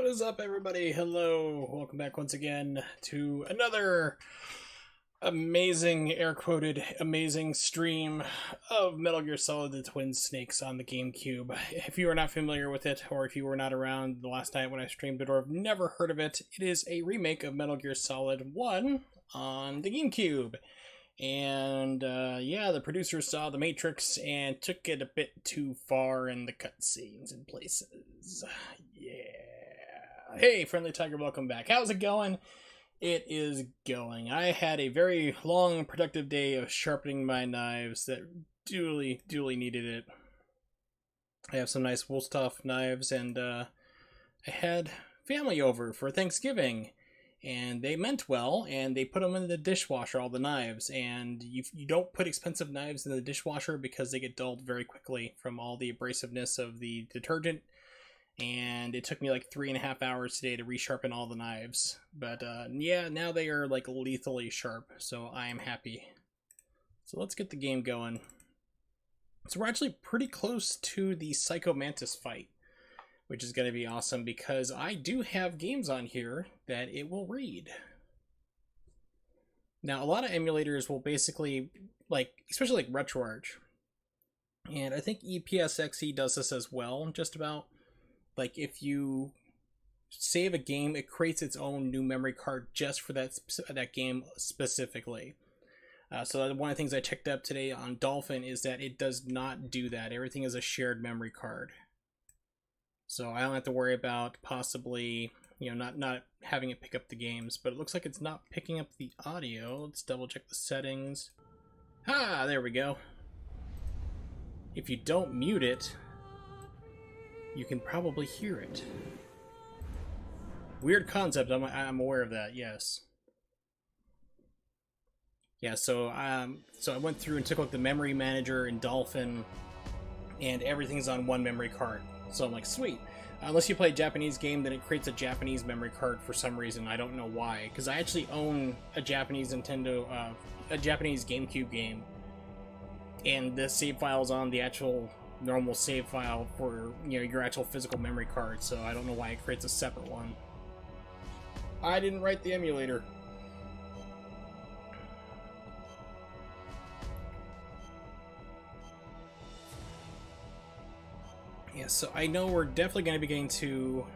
What is up, everybody? Hello, welcome back once again to another amazing, air quoted, amazing stream of Metal Gear Solid: The Twin Snakes on the GameCube. If you are not familiar with it, or if you were not around the last night when I streamed it, or have never heard of it, it is a remake of Metal Gear Solid 1 on the GameCube. And yeah, the producers saw The Matrix and took it a bit too far in the cutscenes and places. Yeah. Hey, Friendly Tiger, welcome back. How's it going? It is going. I had a very long, productive day of sharpening my knives that duly needed it. I have some nice Wolfstoff knives, and I had family over for Thanksgiving. And they meant well, and they put them in the dishwasher, all the knives. And you don't put expensive knives in the dishwasher because they get dulled very quickly from all the abrasiveness of the detergent. And it took me like 3.5 hours today to resharpen all the knives. But yeah, now they are like lethally sharp, so I am happy. So let's get the game going. So we're actually pretty close to the Psycho Mantis fight, which is going to be awesome because I do have games on here that it will read. Now, a lot of emulators will basically, especially like RetroArch, and I think EPSXE does this as well, just about. Like, if you save a game, it creates its own new memory card just for that game specifically. So one of the things I checked up today on Dolphin is that it does not do that. Everything is a shared memory card. So I don't have to worry about possibly, not having it pick up the games. But it looks like it's not picking up the audio. Let's double check the settings. Ah, there we go. If you don't mute it, you can probably hear it. Weird concept, I'm aware of that, yes. Yeah, so I went through and took a look at the memory manager in Dolphin, and everything's on one memory card. So I'm like, sweet. Unless you play a Japanese game, then it creates a Japanese memory card for some reason. I don't know why. Because I actually own a Japanese a Japanese GameCube game. And the save file's on the actual normal save file for, your actual physical memory card. So I don't know why it creates a separate one. I didn't write the emulator. Yeah, so I know we're definitely going to be getting to...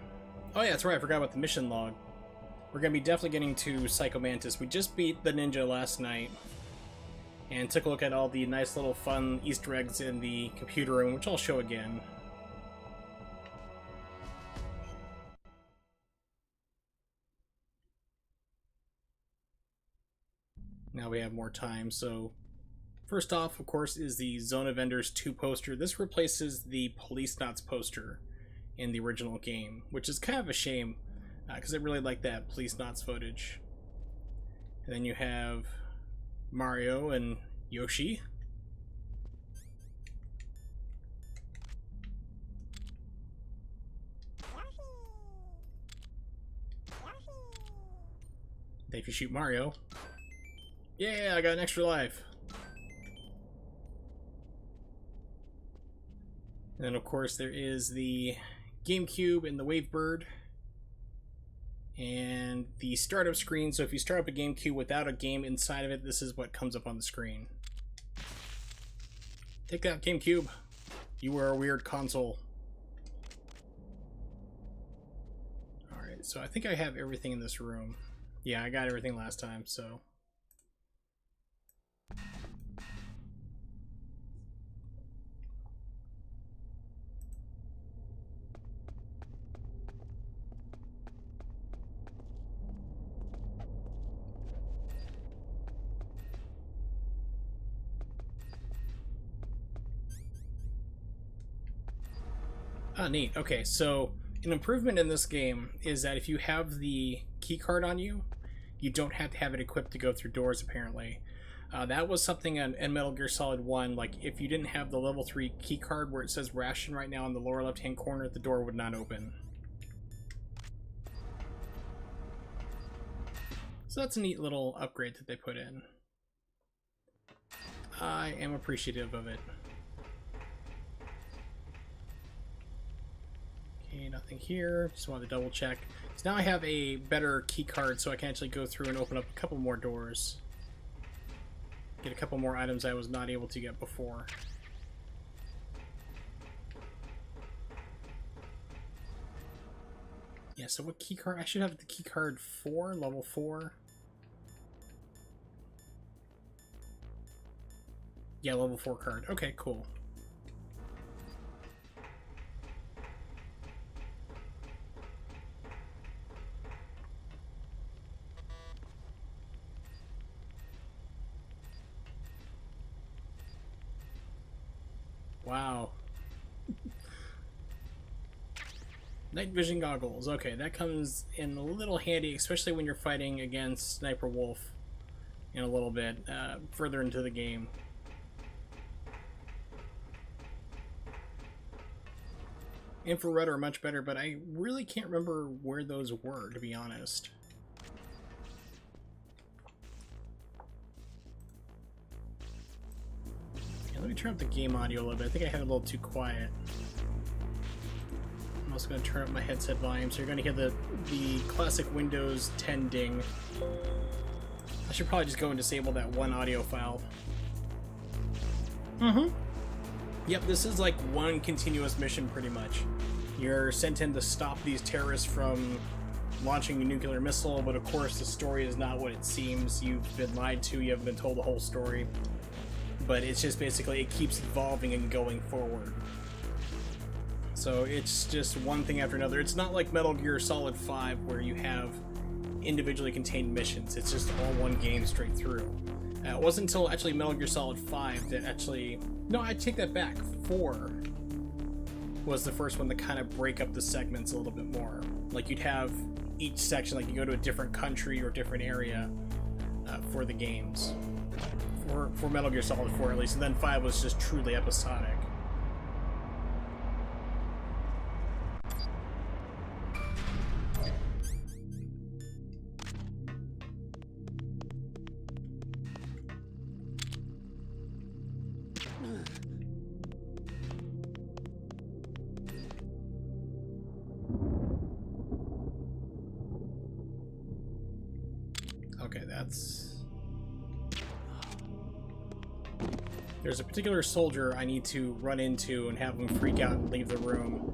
Oh yeah, that's right, I forgot about the mission log. We're going to be definitely getting to Psycho Mantis. We just beat the ninja last night, and took a look at all the nice little fun Easter eggs in the computer room, which I'll show again. Now we have more time, so... First off, of course, is the Zone of Enders 2 poster. This replaces the Policenauts poster in the original game, which is kind of a shame, because I really like that Policenauts footage. And then you have Mario and Yoshi. Then if you shoot Mario, yeah, I got an extra life. And then, of course, there is the GameCube and the Wavebird. And the startup screen. So if you start up a GameCube without a game inside of it, this is what comes up on the screen. Take that, GameCube. You were a weird console. Alright, so I think I have everything in this room. Yeah, I got everything last time, so... Ah, neat. Okay, so an improvement in this game is that if you have the key card on you, you don't have to have it equipped to go through doors, apparently. That was something in Metal Gear Solid 1, like if you didn't have the level 3 key card where it says ration right now in the lower left hand corner, the door would not open. So that's a neat little upgrade that they put in. I am appreciative of it. Okay, nothing here. Just wanted to double check. So now I have a better key card, so I can actually go through and open up a couple more doors. Get a couple more items I was not able to get before. Yeah, so what key card? I should have the key card 4, level 4. Yeah, level 4 card. Okay, cool. Wow. Night vision goggles. Okay, that comes in a little handy, especially when you're fighting against Sniper Wolf in a little bit further into the game. Infrared are much better, but I really can't remember where those were, to be honest. Okay, let me turn up the game audio a little bit. I think I had it a little too quiet. I'm also going to turn up my headset volume, so you're going to hear the classic Windows 10 ding. I should probably just go and disable that one audio file. Yep, this is like one continuous mission, pretty much. You're sent in to stop these terrorists from launching a nuclear missile, but of course the story is not what it seems. You've been lied to, you haven't been told the whole story. But it's just basically, it keeps evolving and going forward. So it's just one thing after another. It's not like Metal Gear Solid 5 where you have individually contained missions. It's just all one game straight through. It wasn't until actually Metal Gear Solid 5 that actually... No, I take that back. 4 was the first one to kind of break up the segments a little bit more. Like you'd have each section, like you go to a different country or different area for the games. For Metal Gear Solid 4 at least. And then 5 was just truly episodic. Okay, that's... There's a particular soldier I need to run into and have him freak out and leave the room.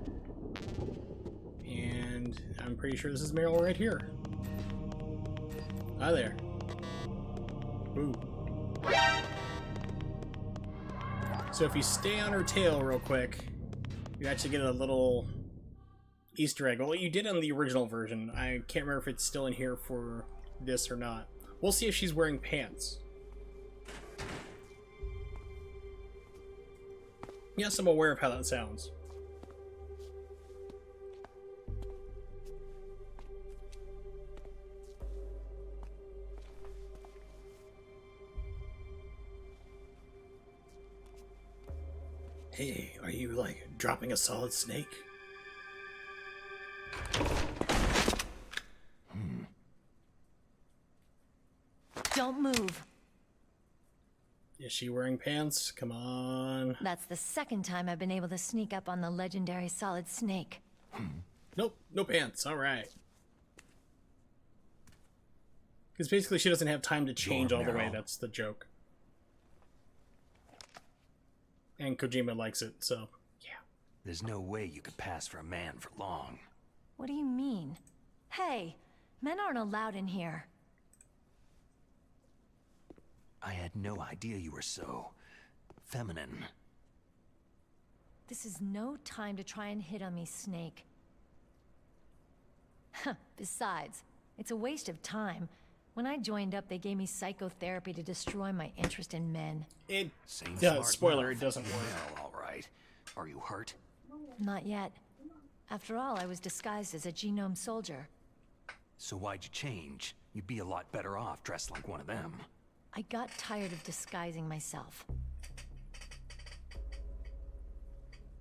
And I'm pretty sure this is Meryl right here. Hi there. Ooh. So if you stay on her tail real quick, you actually get a little Easter egg. Well, you did on the original version. I can't remember if it's still in here for this or not. We'll see if she's wearing pants. Yes, I'm aware of how that sounds. Hey, are you, like, dropping a Solid Snake? Don't move. Is she wearing pants? Come on. That's the second time I've been able to sneak up on the legendary Solid Snake. Nope, no pants. All right. Because basically she doesn't have time to change all the way. That's the joke. And Kojima likes it, so yeah. There's no way you could pass for a man for long. What do you mean? Hey, men aren't allowed in here. I had no idea you were so... feminine. This is no time to try and hit on me, Snake. Besides, it's a waste of time. When I joined up, they gave me psychotherapy to destroy my interest in men. It Same does. smart Spoiler, mouth. it doesn't work. Well, all right. Are you hurt? Not yet. After all, I was disguised as a genome soldier. So why'd you change? You'd be a lot better off dressed like one of them. I got tired of disguising myself.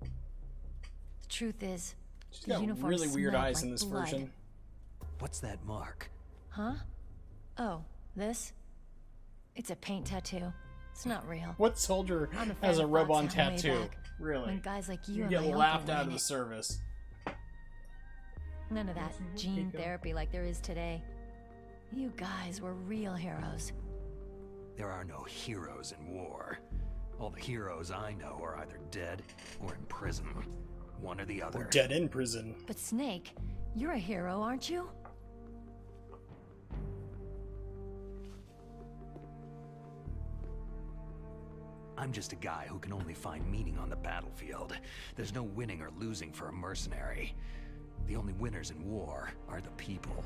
The truth is, She's the got uniform really weird smelled eyes like in this blood. version. What's that mark? Huh? Oh, this? It's a paint tattoo. It's not real. What soldier I'm a fan has a of rub-on Foxhound way tattoo? back, Really? when guys like you You and get my laughed uncle out were of in the it. service. None of that gene therapy like there is today. You guys were real heroes. There are no heroes in war. All the heroes I know are either dead or in prison. One or the other. Or dead in prison. But Snake, you're a hero, aren't you? I'm just a guy who can only find meaning on the battlefield. There's no winning or losing for a mercenary. The only winners in war are the people.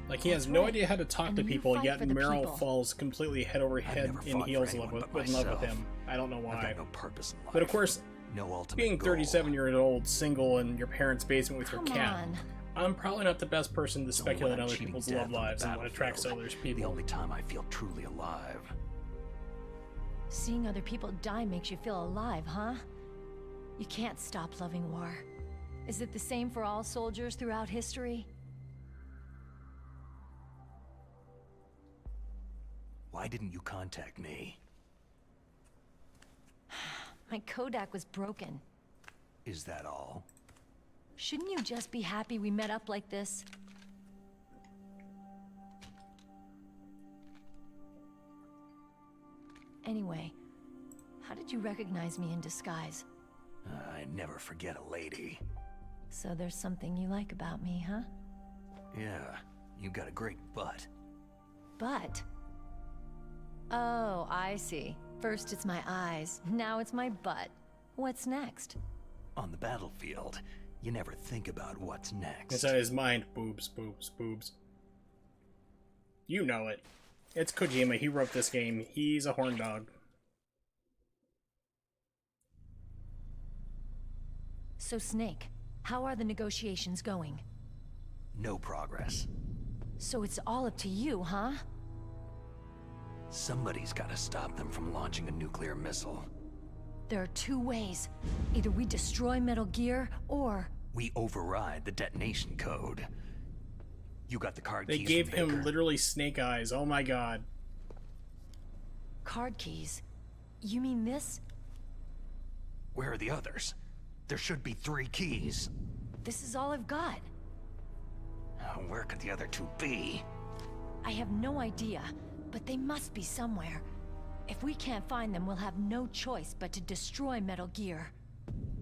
Like, he has no idea how to talk to people, yet Meryl falls completely head over head in heels in love with him. I don't know why. I've got no purpose in life. But of course, no ultimate being goal. 37 years old, single, in your parents' basement with your Come cat, on. I'm probably not the best person to Only speculate when on I'm other cheating people's death love on the lives and what attracts battlefield. other The people. only time I feel truly alive. Seeing other people die makes you feel alive, huh? You can't stop loving war. Is it the same for all soldiers throughout history? Why didn't you contact me? My Kodak was broken. Is that all? Shouldn't you just be happy we met up like this? Anyway, how did you recognize me in disguise? I never forget a lady. So there's something you like about me, huh? Yeah, you got a great butt. But... Oh, I see. First it's my eyes, now it's my butt. What's next? On the battlefield, you never think about what's next. Inside his mind, boobs, boobs, boobs. You know it. It's Kojima, he wrote this game. He's a horn dog. So Snake, how are the negotiations going? No progress. So it's all up to you, huh? Somebody's gotta stop them from launching a nuclear missile. There are two ways. Either we destroy Metal Gear, or... We override the detonation code. You got the card They keys gave from him Baker? literally snake eyes. Oh my god. Card keys. You mean this? Where are the others? There should be 3 keys. This is all I've got. Where could the other 2 be? I have no idea, but they must be somewhere. If we can't find them, we'll have no choice but to destroy Metal Gear.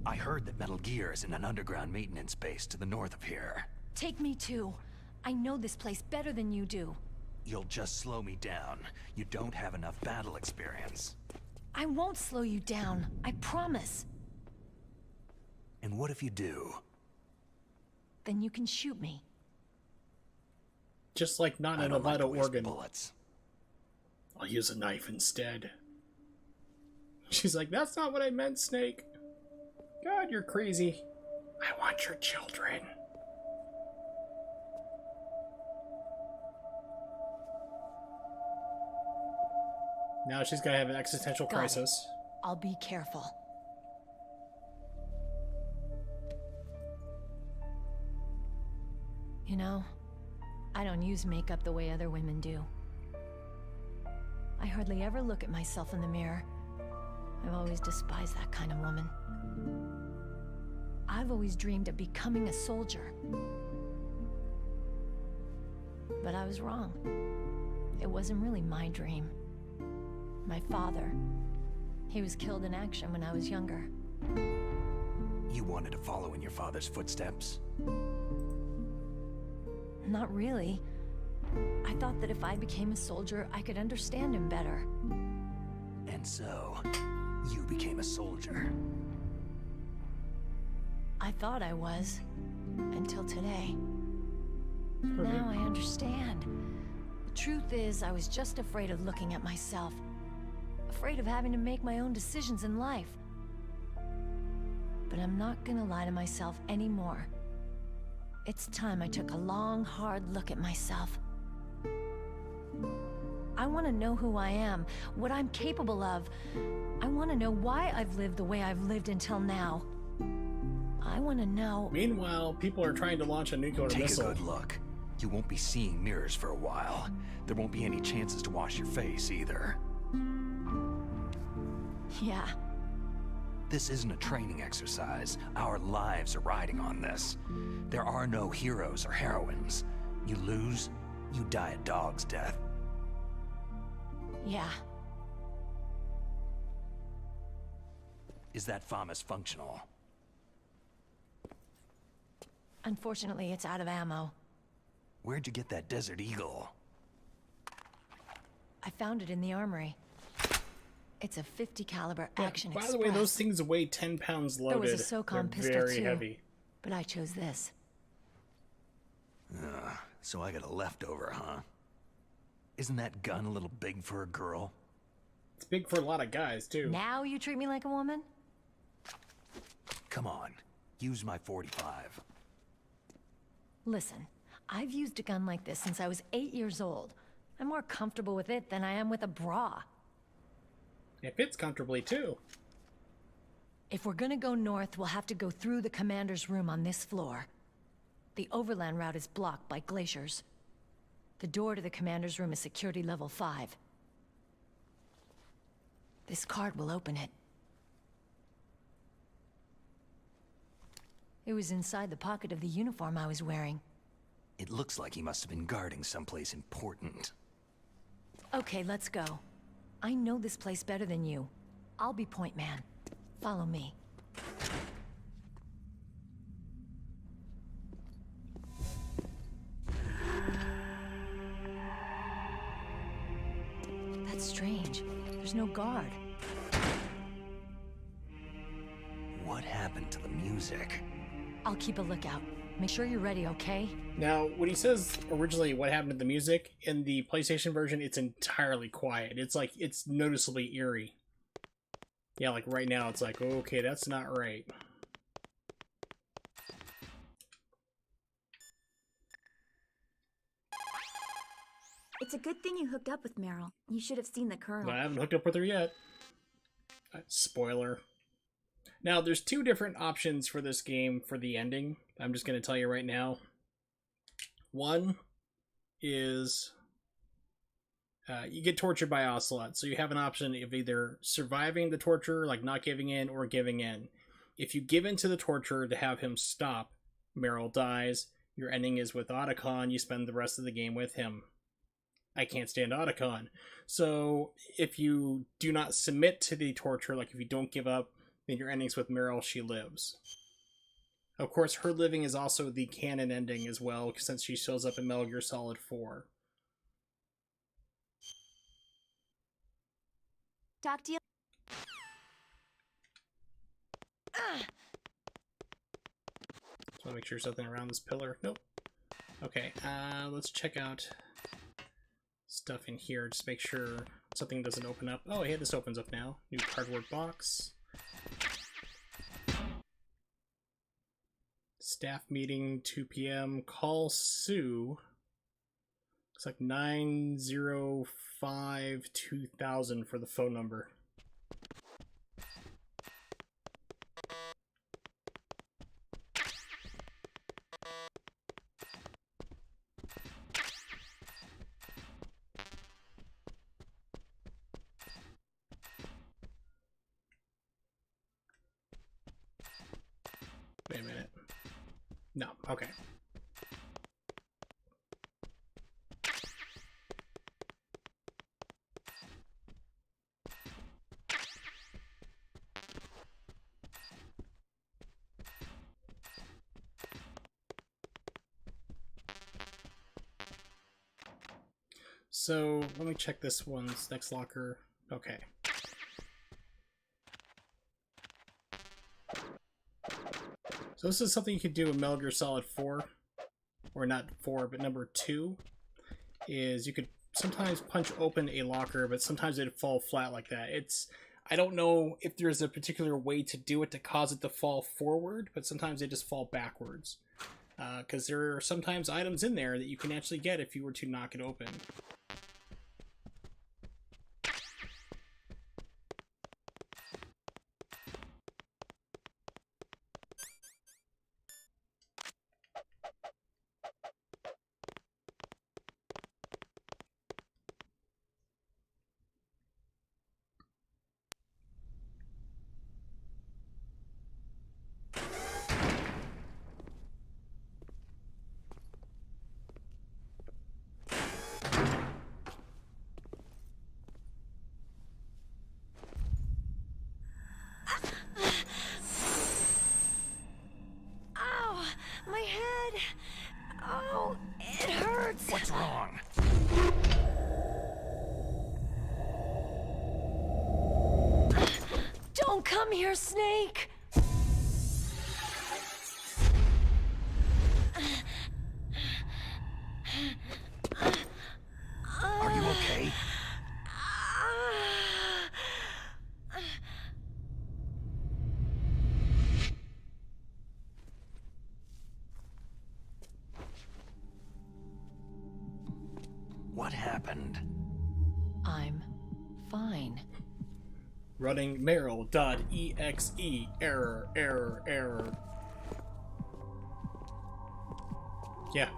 I heard that Metal Gear is in an underground maintenance base to the north of here. Take me too. I know this place better than you do. You'll just slow me down. You don't have enough battle experience. I won't slow you down, I promise. And what if you do? Then you can shoot me. Just like not I in a don't like to vital waste organ. bullets. I'll use a knife instead. She's like, that's not what I meant, Snake. God, you're crazy. I want your children. Now she's gonna have an existential Got it. crisis. I'll be careful. You know, I don't use makeup the way other women do. I hardly ever look at myself in the mirror. I've always despised that kind of woman. I've always dreamed of becoming a soldier. But I was wrong. It wasn't really my dream. My father, he was killed in action when I was younger. You wanted to follow in your father's footsteps? Not really. I thought that if I became a soldier, I could understand him better. And so, you became a soldier. I thought I was, until today. But now I understand. The truth is, I was just afraid of looking at myself. Afraid of having to make my own decisions in life. But I'm not gonna lie to myself anymore. It's time I took a long, hard look at myself. I want to know who I am, what I'm capable of. I want to know why I've lived the way I've lived until now. I want to know... Meanwhile, people are trying to launch a nuclear Take missile. a good look. You won't be seeing mirrors for a while. There won't be any chances to wash your face either. Yeah. This isn't a training exercise. Our lives are riding on this. There are no heroes or heroines. You lose, you die a dog's death. Yeah. Is that FAMAS functional? Unfortunately, it's out of ammo. Where'd you get that Desert Eagle? I found it in the armory. It's a 50 caliber Action By Express. the way, those things weigh 10 pounds loaded. There was a SOCOM They're pistol very too, heavy. but I chose this. So I got a leftover, huh? Isn't that gun a little big for a girl? It's big for a lot of guys, too. Now you treat me like a woman? Come on, use my 45. Listen, I've used a gun like this since I was 8 years old. I'm more comfortable with it than I am with a bra. It fits comfortably, too. If we're gonna go north, we'll have to go through the commander's room on this floor. The overland route is blocked by glaciers. The door to the commander's room is security level 5. This card will open it. It was inside the pocket of the uniform I was wearing. It looks like he must have been guarding someplace important. Okay, let's go. I know this place better than you. I'll be point man. Follow me. That's strange. There's no guard. What happened to the music? I'll keep a lookout. Make sure you're ready, okay? Now, when he says originally what happened to the music, in the PlayStation version, it's entirely quiet. It's like, it's noticeably eerie. Yeah, like right now, it's like, okay, that's not right. It's a good thing you hooked up with Meryl. You should have seen the Colonel. No, I haven't hooked up with her yet. Spoiler. Now, there's two different options for this game for the ending. I'm just going to tell you right now. One is you get tortured by Ocelot, so you have an option of either surviving the torture, like not giving in, or giving in. If you give in to the torture to have him stop, Meryl dies. Your ending is with Otacon. You spend the rest of the game with him. I can't stand Otacon. So if you do not submit to the torture, like if you don't give up, then your ending's with Meryl. She lives. Of course, her living is also the canon ending as well, since she shows up in Metal Gear Solid 4. Talk to you. Just want to make sure there's nothing around this pillar. Nope. Okay, let's check out stuff in here. Just make sure something doesn't open up. Oh, yeah, this opens up now. New cardboard box. Staff meeting, 2 p.m. Call Sue. Looks like 905-2000 for the phone number. Wait a minute. No, okay. So, let me check this one's next locker. Okay. So this is something you could do in Metal Gear Solid 4, or not 4, but number 2, is you could sometimes punch open a locker, but sometimes it'd fall flat like that. I don't know if there's a particular way to do it to cause it to fall forward, but sometimes they just fall backwards. Because there are sometimes items in there that you can actually get if you were to knock it open. here, Snake! Are you okay? What happened? I'm fine. Running Meryl.exe. Error, error, error. Yeah.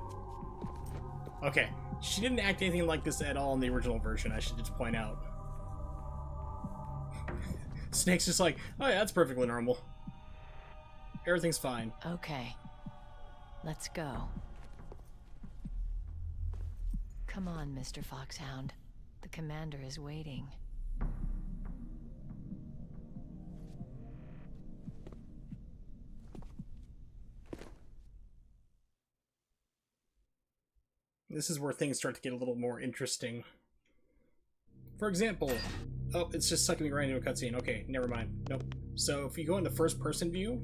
Okay. She didn't act anything like this at all in the original version, I should just point out. Snake's just like, oh yeah, that's perfectly normal. Everything's fine. Okay. Let's go. Come on, Mr. Foxhound. The commander is waiting. This is where things start to get a little more interesting. For example, oh, it's just sucking me right into a cutscene. Okay, never mind. Nope. So if you go into first person view,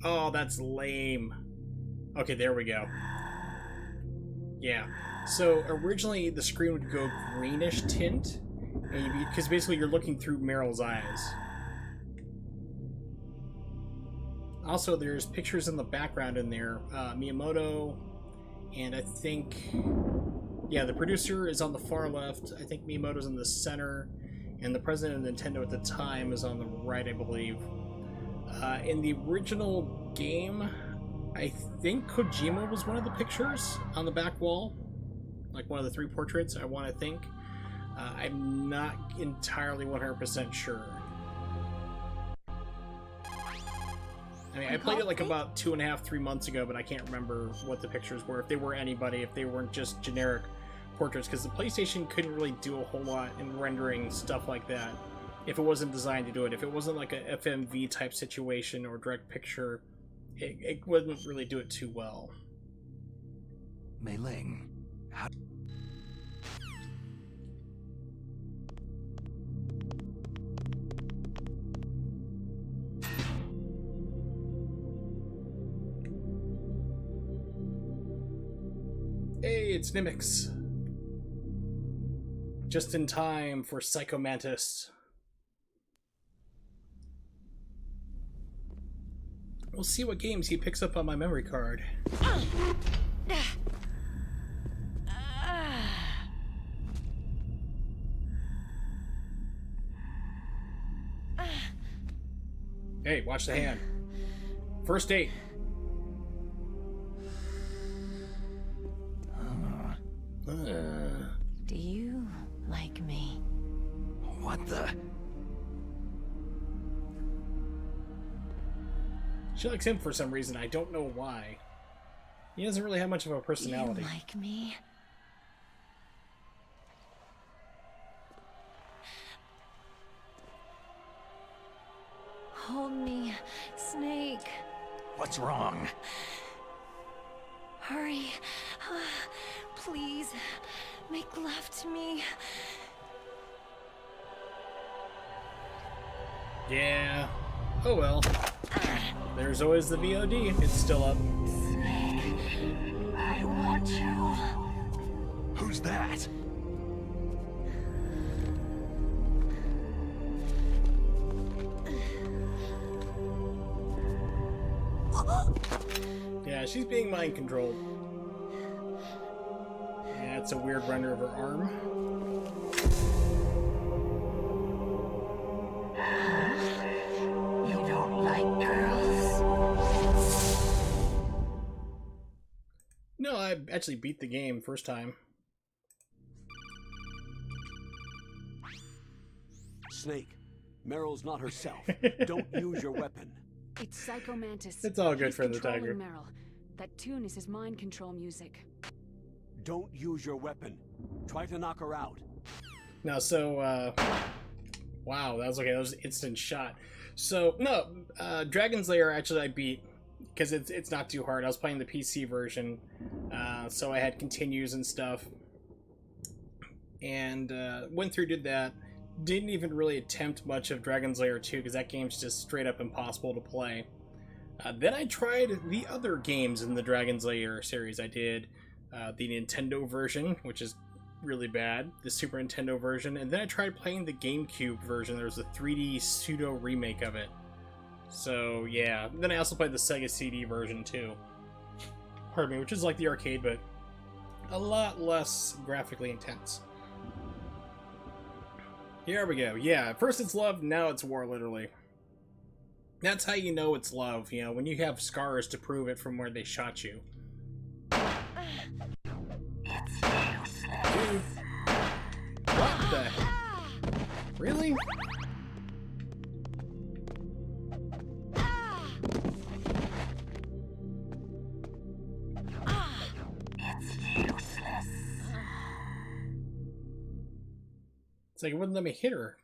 oh, that's lame. Okay, there we go. Yeah. So originally the screen would go greenish tint, because basically you're looking through Meryl's eyes. Also, there's pictures in the background in there. Miyamoto, and I think, yeah, the producer is on the far left. I think Miyamoto's in the center, and the president of Nintendo at the time is on the right, I believe. In the original game, I think Kojima was one of the pictures on the back wall, like one of the 3 portraits, I want to think. I'm not entirely 100% sure. I mean, I played it like about 2.5, 3 months ago, but I can't remember what the pictures were, if they were anybody, if they weren't just generic portraits, because the PlayStation couldn't really do a whole lot in rendering stuff like that if it wasn't designed to do it. If it wasn't like a FMV type situation or direct picture, it wouldn't really do it too well. Mei Ling, how... Hey, it's Nimix. Just in time for Psycho Mantis. We'll see what games he picks up on my memory card. Hey, watch the hand. First date. Do you like me? What the... She likes him for some reason. I don't know why. He doesn't really have much of a personality. You like me? Hold me, Snake. What's wrong? Hurry. Please, make love to me. Yeah. Oh well. There's always the VOD. It's still up. Snake, I want you. Who's that? Yeah, she's being mind controlled. Yeah, it's a weird render of her arm. You don't like girls? No, I actually beat the game first time. Snake, Meryl's not herself. Don't use your weapon. It's Psycho Mantis. It's all good He's for the controlling tiger. Meryl. That tune is his mind control music. Don't use your weapon. Try to knock her out. Now, so, wow, that was okay. That was an instant shot. So, no, Dragon's Lair actually I beat, because it's not too hard. I was playing the PC version, so I had continues and stuff. And went through, did that. didn't even really attempt much of Dragon's Lair 2 because that game's just straight up impossible to play. Then I tried the other games in the Dragon's Lair series. I did the Nintendo version, which is really bad, the Super Nintendo version, and then I tried playing the GameCube version. There was a 3D pseudo remake of it. So yeah, then I also played the Sega CD version too. Pardon me, which is like the arcade, but a lot less graphically intense. Here we go. Yeah, first it's love, now it's war, literally. That's how you know it's love, you know, when you have scars to prove it from where they shot you. Dude. What the heck? Really? It's like it wouldn't let me hit her.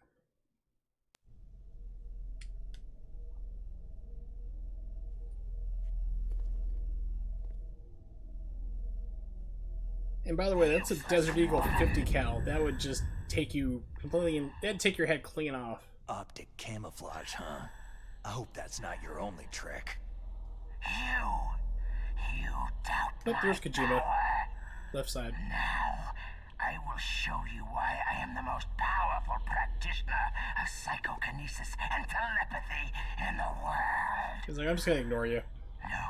And by the way, that's a Desert Eagle 50 cal. That would just take you completely. That'd take your head clean off. Optic camouflage, huh? I hope that's not your only trick. You doubt Oh, there's my Kojima. power. Left side. Now, I will show you why I am the most powerful practitioner of psychokinesis and telepathy in the world. He's like, I'm just gonna ignore you. No,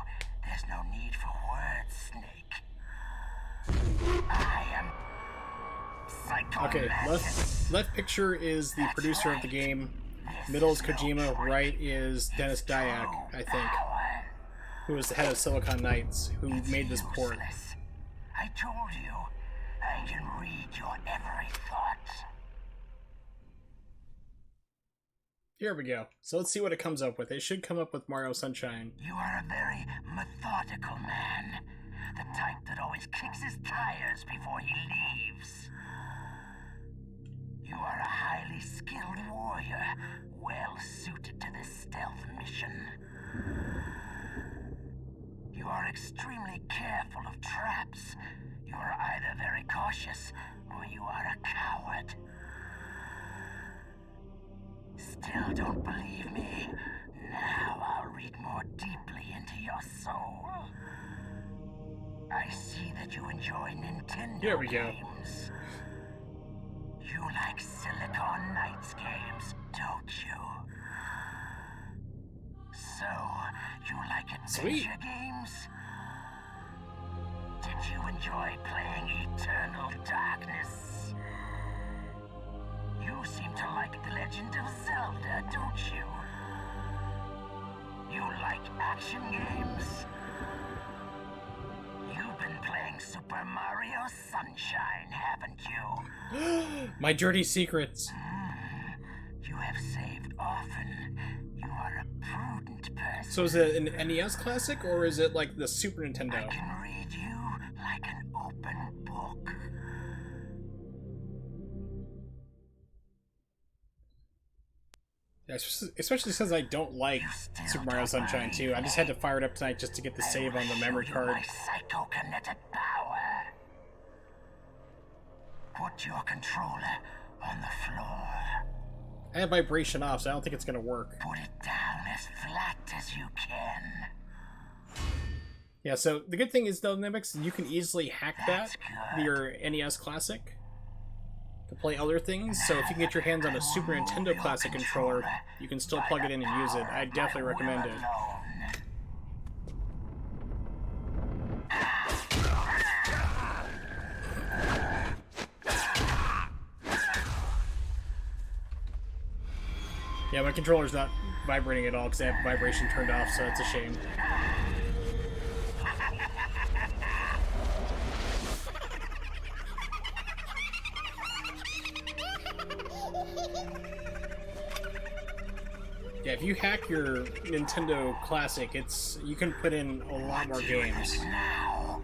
there's no need for words, Snake. I am Okay, Psychomantis. left picture is the producer of the game. Middle is Kojima. Right is Dennis Dyack, I think, who is the head of Silicon Knights, who made this port. Useless. I told you, I can read your every thought. Here we go. So let's see what it comes up with. It should come up with Mario Sunshine. You are a very methodical man. The type that always kicks his tires before he leaves. You are a highly skilled warrior, well suited to this stealth mission. You are extremely careful of traps. You are either very cautious or you are a coward. Still don't believe me? Now I'll read more deeply into your soul. I see that you enjoy Nintendo Here we go. games. You like Silicon Knights games, don't you? So, you like adventure Sweet. games? Did you enjoy playing Eternal Darkness? You seem to like The Legend of Zelda, don't you? You like action games? You've been playing Super Mario Sunshine, haven't you? My dirty secrets. You have saved often. You are a prudent person. So is it an NES classic, or is it like the Super I Nintendo? can read you like an open book. Yeah, especially since I don't like Super Mario Sunshine 2. I just had to fire it up tonight just to get the save on the memory Show you card. My psychokinetic power. Put your controller on the floor. I have vibration off, so I don't think it's gonna work. Put it down as flat as you can. Yeah, so the good thing is though, Nimix, you can easily hack that, That's good. your NES Classic, to play other things. So if you can get your hands on a Super Nintendo Classic controller, you can still plug it in and use it. I definitely recommend it. Yeah, my controller's not vibrating at all because I have vibration turned off, so it's a shame. Yeah, if you hack your Nintendo Classic, you can put in a lot more games. Now,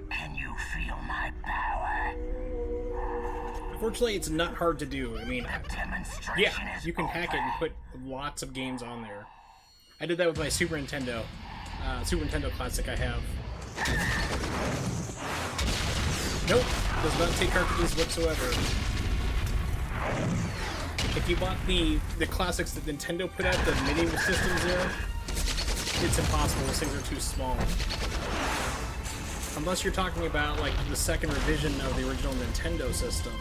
can you feel my power? Fortunately, it's not hard to do. I mean, Demonstration yeah, is you can hack it and over. put lots of games on there. I did that with my Super Nintendo Classic I have. Nope, does not take cartridges whatsoever. If you bought the classics that Nintendo put out, the mini systems there, it's impossible. Those things are too small. Unless you're talking about like the second revision of the original Nintendo system.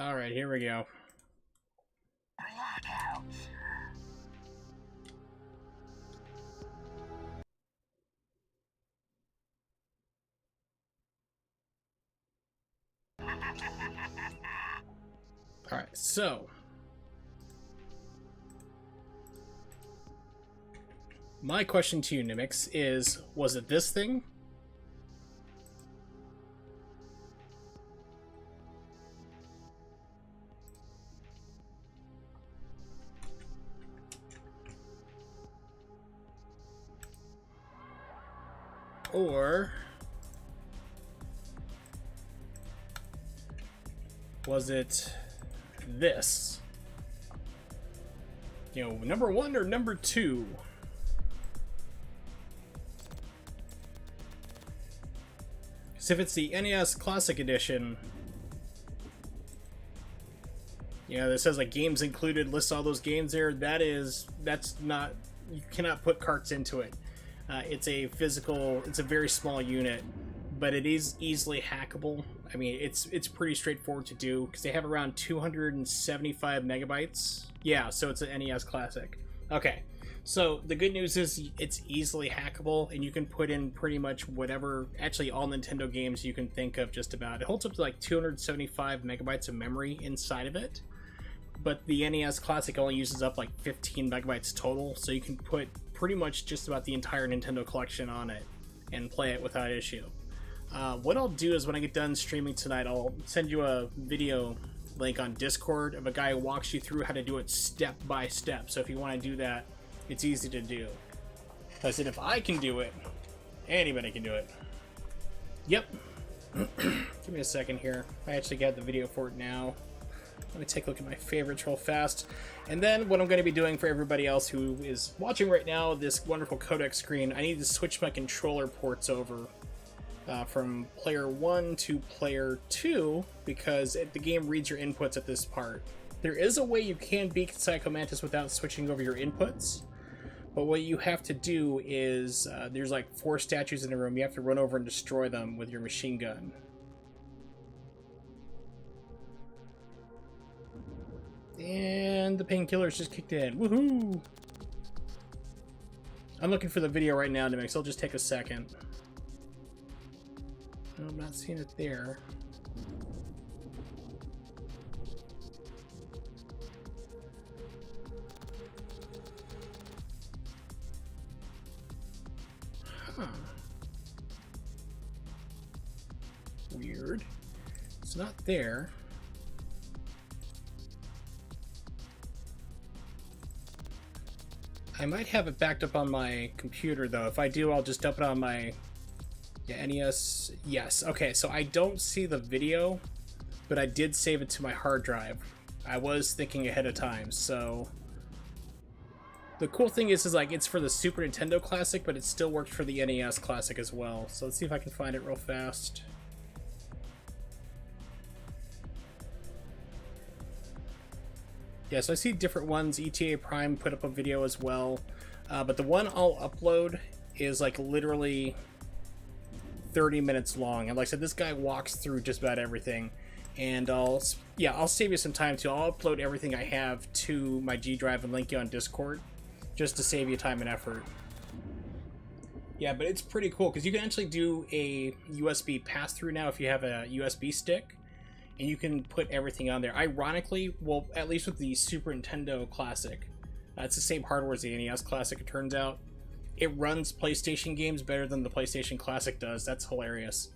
All right, here we go. Blackout. All right, so my question to you, Nimix, is: was it this thing? Or was it this? You know, number 1 or number 2? Because if it's the NES Classic Edition, you know, that says like games included, lists all those games there, that's not, you cannot put carts into it. It's a very small unit, but it is easily hackable. I mean, it's pretty straightforward to do because they have around 275 megabytes. Yeah, so it's an NES Classic. Okay, so the good news is it's easily hackable, and you can put in pretty much whatever, actually all Nintendo games you can think of just about. It holds up to like 275 megabytes of memory inside of it, but the NES Classic only uses up like 15 megabytes total, so you can put pretty much just about the entire Nintendo collection on it and play it without issue. What I'll do is when I get done streaming tonight, I'll send you a video link on Discord of a guy who walks you through how to do it step by step. So if you want to do that, it's easy to do. I said if I can do it, anybody can do it. Yep. Give me a second here. I actually got the video for it now. Let me take a look at my favorites real fast. And then what I'm going to be doing for everybody else who is watching right now, this wonderful codec screen, I need to switch my controller ports over from player 1 to player 2 because the game reads your inputs at this part. There is a way you can beat Psycho Mantis without switching over your inputs, but what you have to do is, there's like 4 statues in a room, you have to run over and destroy them with your machine gun. And the painkillers just kicked in. Woohoo! I'm looking for the video right now, Nimix. It'll just take a second. No, I'm not seeing it there. Huh. Weird. It's not there. I might have it backed up on my computer, though. If I do, I'll just dump it on my NES. Yes. Okay, so I don't see the video, but I did save it to my hard drive. I was thinking ahead of time, so... The cool thing is like, it's for the Super Nintendo Classic, but it still worked for the NES Classic as well. So let's see if I can find it real fast. Yeah, so I see different ones. ETA Prime put up a video as well. But the one I'll upload is like literally 30 minutes long. And like I said, this guy walks through just about everything. And I'll save you some time too. I'll upload everything I have to my G Drive and link you on Discord just to save you time and effort. Yeah, but it's pretty cool because you can actually do a USB pass-through now if you have a USB stick. And you can put everything on there. Ironically, well, at least with the Super Nintendo Classic, it's the same hardware as the NES Classic, it turns out. It runs PlayStation games better than the PlayStation Classic does. That's hilarious.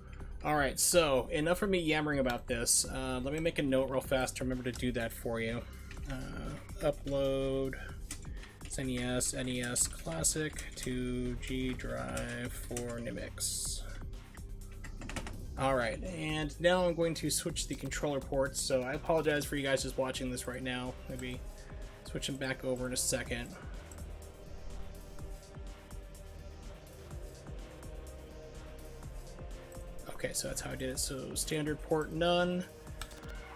Alright, so, enough of me yammering about this. Let me make a note real fast to remember to do that for you. Upload NES Classic to G Drive for Nimix. Alright, and now I'm going to switch the controller ports, so I apologize for you guys just watching this right now. Maybe switch them back over in a second. Okay, so that's how I did it. So standard port none.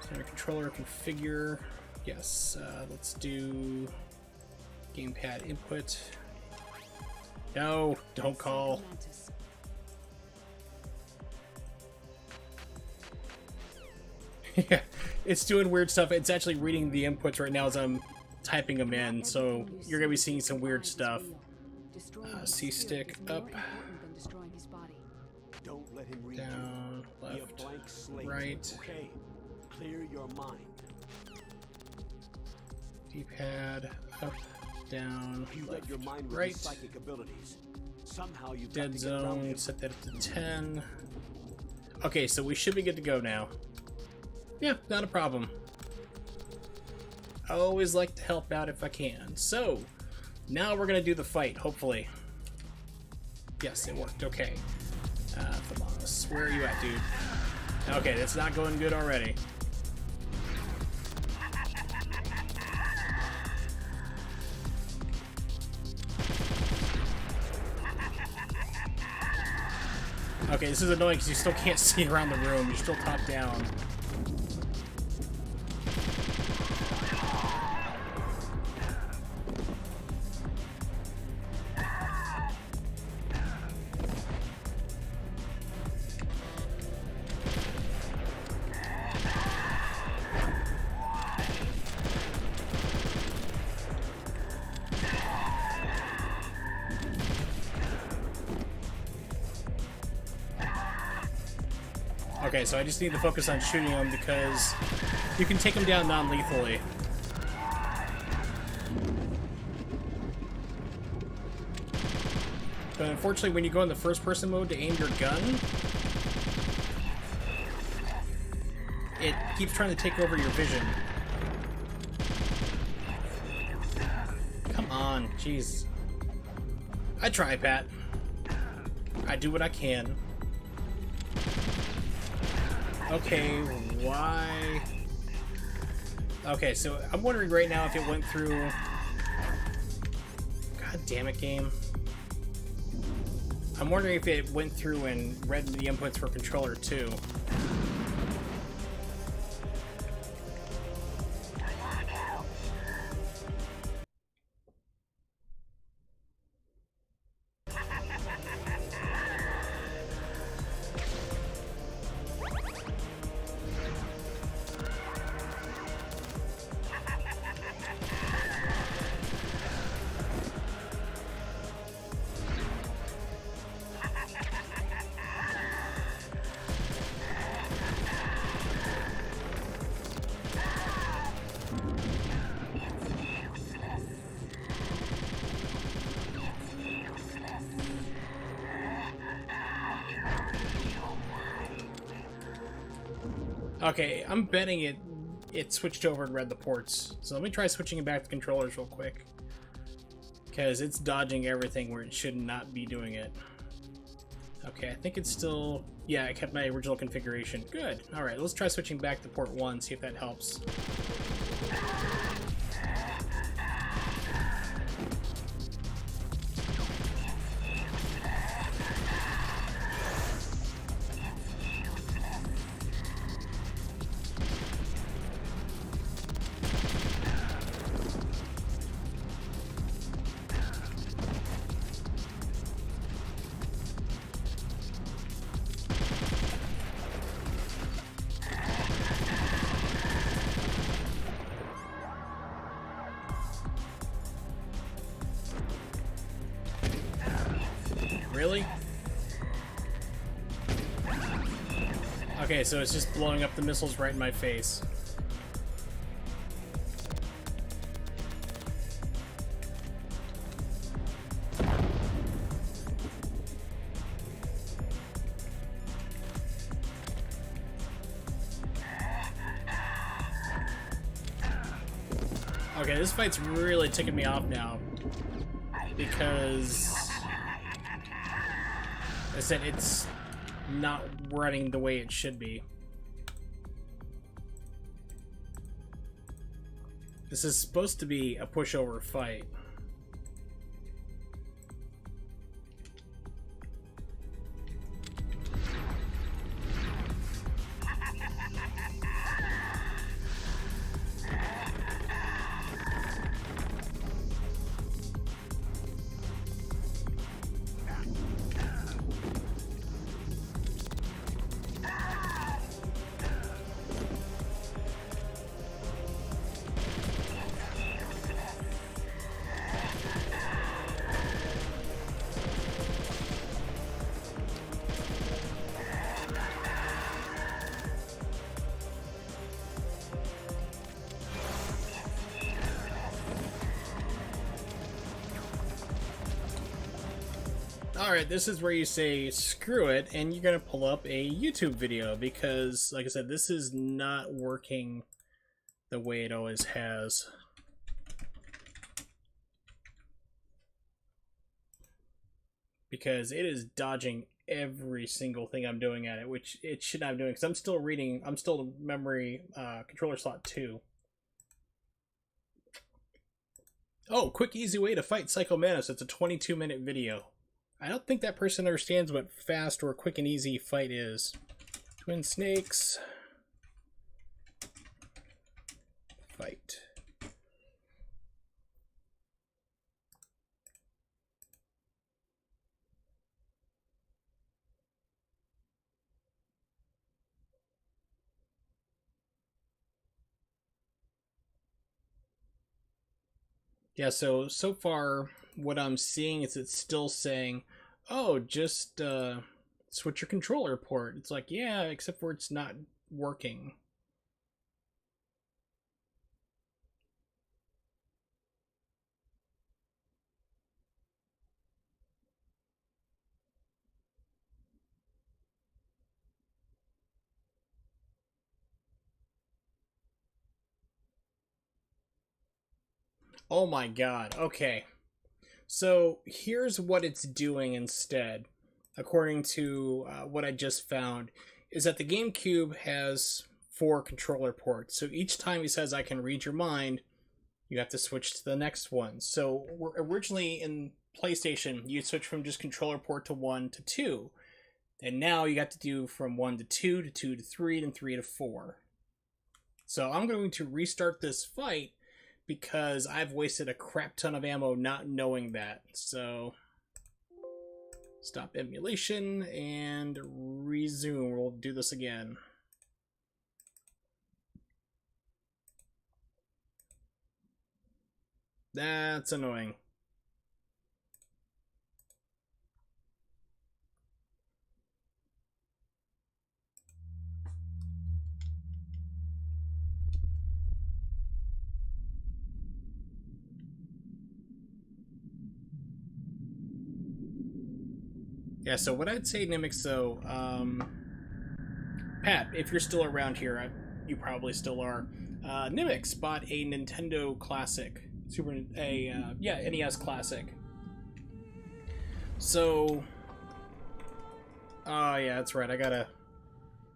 Standard controller configure. Yes, let's do gamepad input. No, don't call. Psycho Mantis. Yeah, it's doing weird stuff. It's actually reading the inputs right now as I'm typing them in, so you're gonna be seeing some weird stuff. C-stick up, Don't let him read down, you. Be a left, blank slate. right. Okay. Clear your mind. D-pad, up, down, You left, let your mind with right. his psychic abilities. Somehow you've got Dead to get around zone, him. set that up to 10. Okay, so we should be good to go now. Yeah, not a problem. I always like to help out if I can. So, now we're gonna do the fight, hopefully. Yes, it worked, okay. Thanos, where are you at, dude? Okay, that's not going good already. Okay, this is annoying because you still can't see around the room. You're still top down. Okay, so I just need to focus on shooting him because you can take him down non-lethally. But unfortunately, when you go in the first-person mode to aim your gun, it keeps trying to take over your vision. Come on, jeez. I try, Pat. I do what I can. Okay, why? Okay, so I'm wondering right now if it went through... God damn it, game. I'm wondering if it went through and read the inputs for controller 2. Okay, I'm betting it switched over and read the ports. So let me try switching it back to controllers real quick. Because it's dodging everything where it should not be doing it. Okay, I think it's still... Yeah, I kept my original configuration. Good. Alright, let's try switching back to port 1, see if that helps. Really? Okay, so it's just blowing up the missiles right in my face. Okay, this fight's really ticking me off now. Because... I said it's not running the way it should be. This is supposed to be a pushover fight. Alright, this is where you say screw it, and you're gonna pull up a YouTube video, because, like I said, this is not working the way it always has. Because it is dodging every single thing I'm doing at it, which it should not be doing, because I'm still memory controller slot 2. Oh, quick easy way to fight Psycho Mantis. It's a 22-minute video. I don't think that person understands what fast or quick and easy fight is. Twin Snakes. Fight. Yeah, so far what I'm seeing is it's still saying, oh, just switch your controller port. It's like, yeah, except for it's not working. Oh my god, okay. So here's what it's doing instead, according to what I just found, is that the GameCube has 4 controller ports. So each time he says, I can read your mind, you have to switch to the next one. So originally in PlayStation, you switch from just controller port to 1 to 2. And now you got to do from 1 to 2 to 2 to 3 and 3 to 4. So I'm going to restart this fight, because I've wasted a crap ton of ammo not knowing that. So, stop emulation and resume. We'll do this again. That's annoying. Yeah, so what I'd say, Nimix, though, Pat, if you're still around here, you probably still are. Nimix bought a Nintendo Classic, NES Classic. So, oh yeah, that's right, I gotta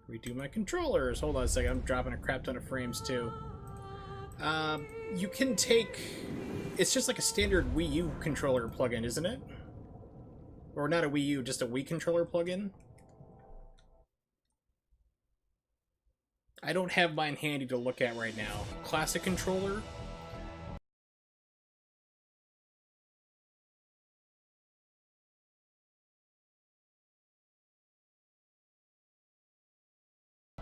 redo my controllers. Hold on a second, I'm dropping a crap ton of frames too. You can take, it's just like a standard Wii U controller plugin, isn't it? Or not a Wii U, just a Wii controller plugin. I don't have mine handy to look at right now. Classic controller.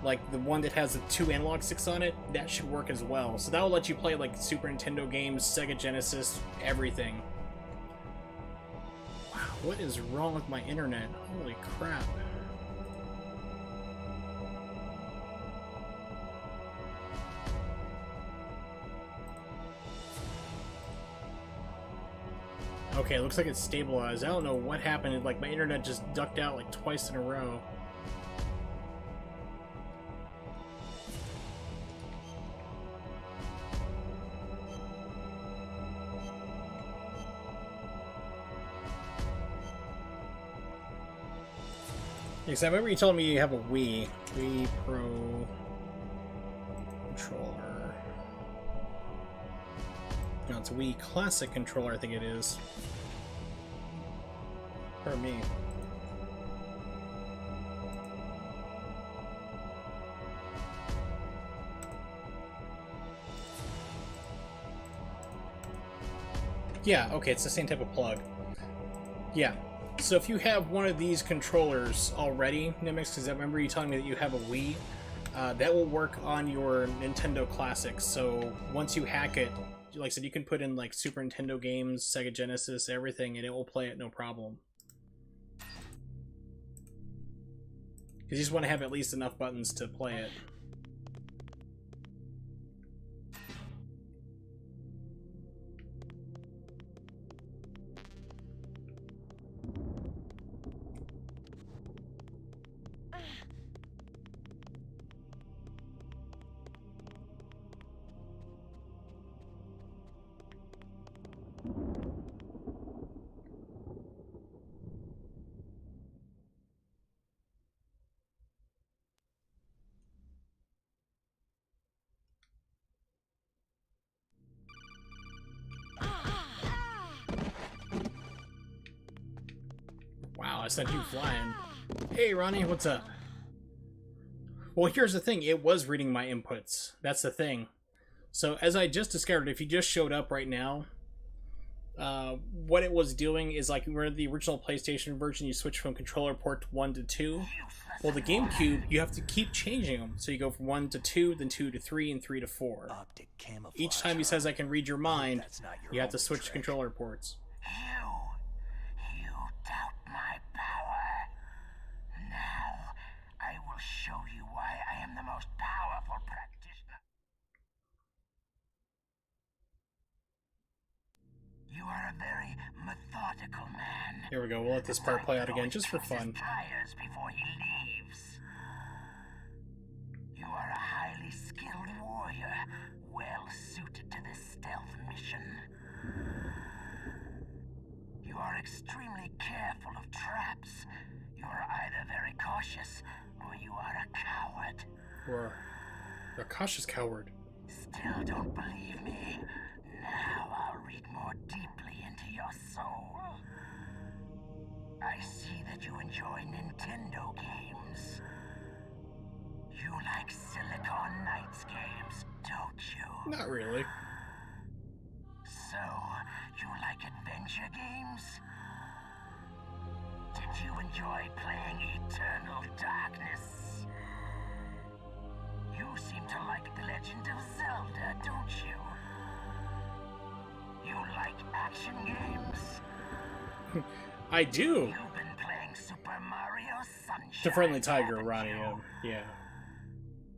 Like the one that has the 2 analog sticks on it, that should work as well. So that will let you play like Super Nintendo games, Sega Genesis, everything. What is wrong with my internet? Holy crap. Okay, looks like it's stabilized. I don't know what happened. Like, my internet just ducked out like twice in a row. Because I remember you told me you have a Wii Pro controller. No, it's a Wii Classic controller, I think it is. For me. Yeah, okay, it's the same type of plug. Yeah. So if you have one of these controllers already, Nimbix, because I remember you telling me that you have a Wii, that will work on your Nintendo Classics. So once you hack it, like I said, you can put in like Super Nintendo games, Sega Genesis, everything, and it will play it no problem. Because you just want to have at least enough buttons to play it. Wow, I sent you flying. Hey, Ronnie, what's up? Well, here's the thing. It was reading my inputs. That's the thing. So, as I just discovered, if you just showed up right now, what it was doing is like where the original PlayStation version, you switch from controller port 1 to 2. Well, the GameCube, you have to keep changing them. So you go from 1 to 2, then 2 to 3, and 3 to 4. Each time he says I can read your mind, you have to switch to controller ports. You doubt my power. Now, I will show you why I am the most powerful practitioner. You are a very methodical man. Here we go. We'll let this part play out again, just for fun. Tires before he leaves. You are a highly skilled warrior, well suited to this stealth mission. You are extremely careful of traps. You are either very cautious, or you are a coward. Or a cautious coward. Still don't believe me? Now I'll read more deeply into your soul. I see that you enjoy Nintendo games. You like Silicon Knights games, don't you? Not really. So, you like adventure games? Did you enjoy playing Eternal Darkness? You seem to like The Legend of Zelda, don't you? You like action games? I do. You've been playing Super Mario Sunshine. It's a friendly tiger, haven't Ronnie. you? Yeah.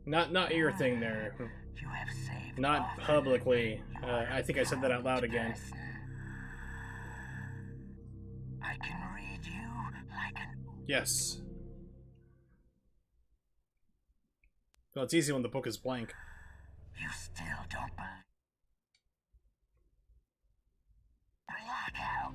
Not your thing there. You have saved Not Arthur. publicly. You are I think I said that out loud a again. person. I can read you like an... Yes. Well, it's easy when the book is blank. You still don't believe... Blackout.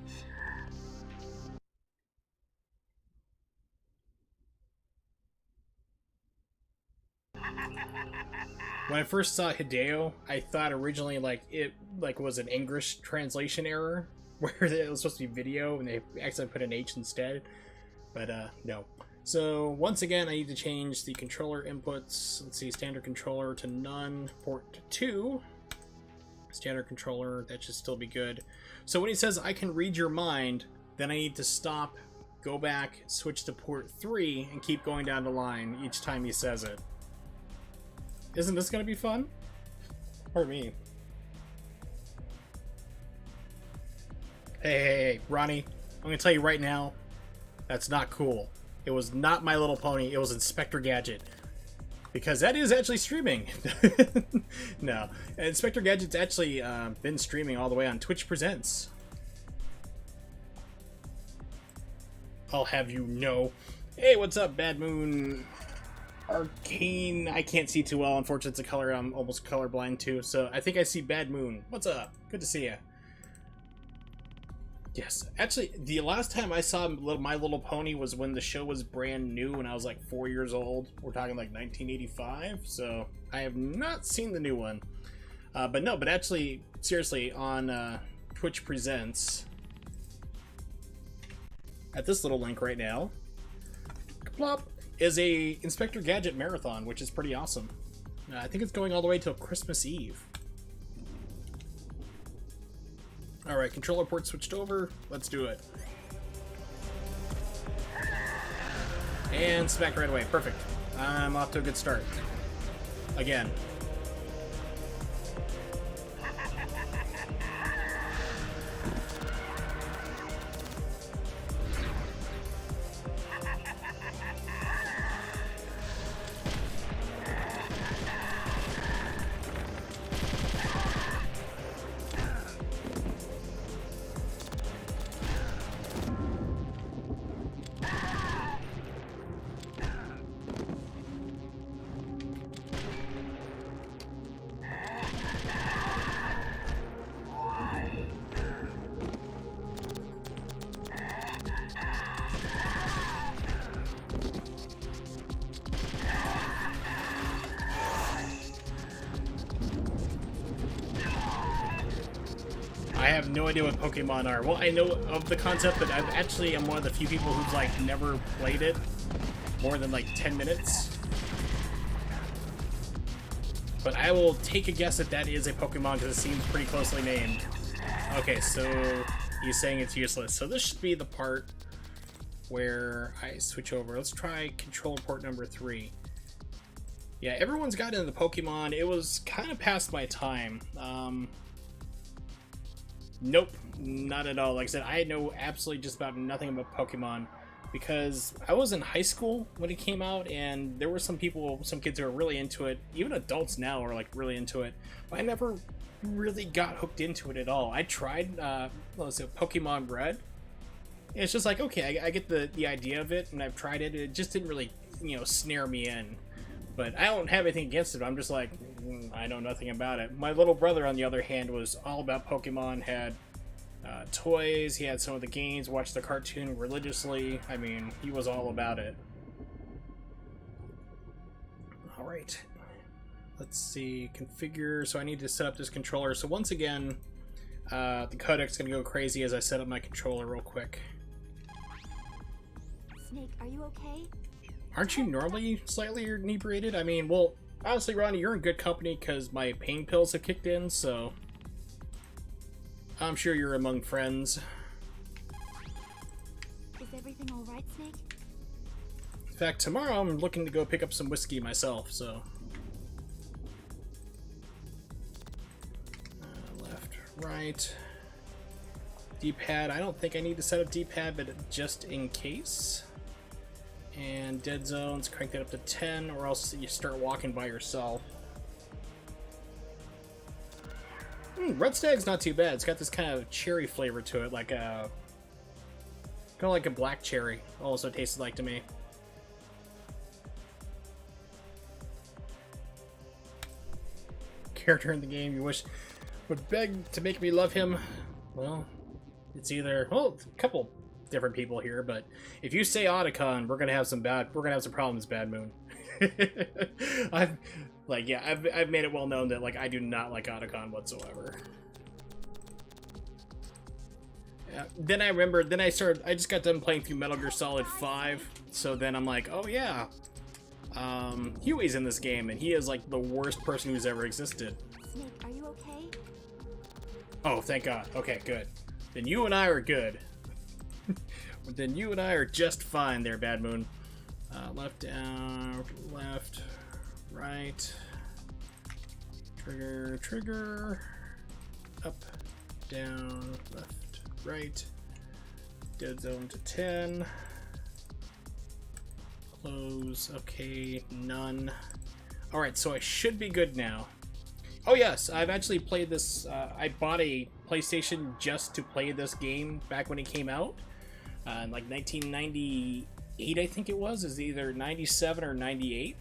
When I first saw Hideo, I thought originally it was an English translation error where it was supposed to be video and they accidentally put an H instead. But no. So once again, I need to change the controller inputs. Let's see, standard controller to none, port to 2. Standard controller, that should still be good. So when he says I can read your mind, then I need to stop, go back, switch to port 3, and keep going down the line each time he says it. Isn't this gonna be fun? Or me? Hey, Ronnie, I'm gonna tell you right now, that's not cool. It was not My Little Pony, it was Inspector Gadget. Because that is actually streaming. No, Inspector Gadget's actually been streaming all the way on Twitch Presents. I'll have you know. Hey, what's up, Bad Moon Arcane? I can't see too well, unfortunately it's a color I'm almost colorblind too, so I think I see Bad Moon. What's up? Good to see you. Yes, actually, the last time I saw My Little Pony was when the show was brand new, when I was like 4 years old. We're talking like 1985, so I have not seen the new one. But actually, seriously, on Twitch Presents, at this little link right now, plop, is a Inspector Gadget marathon, which is pretty awesome. I think it's going all the way till Christmas Eve. Alright, controller port switched over. Let's do it. And smack right away. Perfect. I'm off to a good start. Again. I have no idea what Pokemon are. Well, I know of the concept, but I'm one of the few people who's like never played it more than like 10 minutes. But I will take a guess that is a Pokemon because it seems pretty closely named. Okay, so he's saying it's useless. So this should be the part where I switch over. Let's try controller port number 3. Yeah, everyone's got into the Pokemon. It was kind of past my time. Nope, not at all. Like I said, I know absolutely just about nothing about Pokemon because I was in high school when it came out, and there were some kids who were really into it. Even adults now are like really into it. But I never really got hooked into it at all. I tried, Pokemon Red. And it's just like, okay, I get the idea of it, and I've tried it. It just didn't really, snare me in. But I don't have anything against it. I'm just like, I know nothing about it. My little brother, on the other hand, was all about Pokemon, had toys, he had some of the games, watched the cartoon religiously. I mean, he was all about it. Alright. Let's see, configure. So I need to set up this controller. So once again, the codec's going to go crazy as I set up my controller real quick. Snake, are you okay? Aren't you normally slightly inebriated? I mean, well, honestly, Ronnie, you're in good company because my pain pills have kicked in, so I'm sure you're among friends. Is everything all right, Snake? In fact, tomorrow I'm looking to go pick up some whiskey myself, so... left, right... D-pad, I don't think I need to set up D-pad, but just in case... And dead zones, crank that up to 10, or else you start walking by yourself. Red Stag's not too bad. It's got this kind of cherry flavor to it, like a... kind of like a black cherry, also tastes like to me. Character in the game you wish would beg to make me love him. Well, it's either... well, a couple different people here, but if you say Otacon, we're gonna have some problems, Bad Moon. I've made it well known that like I do not like Otacon whatsoever. Yeah, then I just got done playing through Metal Gear Solid 5, so then I'm like, oh yeah, Huey's in this game, and he is like the worst person who's ever existed. Snake, are you okay? Oh, thank God. Okay, good. Then you and I are good. Then you and I are just fine there, Bad Moon. Left, down, left, right. Trigger. Up, down, left, right. Dead zone to 10. Close. Okay, none. Alright, so I should be good now. Oh yes, I've actually played this. I bought a PlayStation just to play this game back when it came out. In like 1998, I think it was. Is either 97 or 98.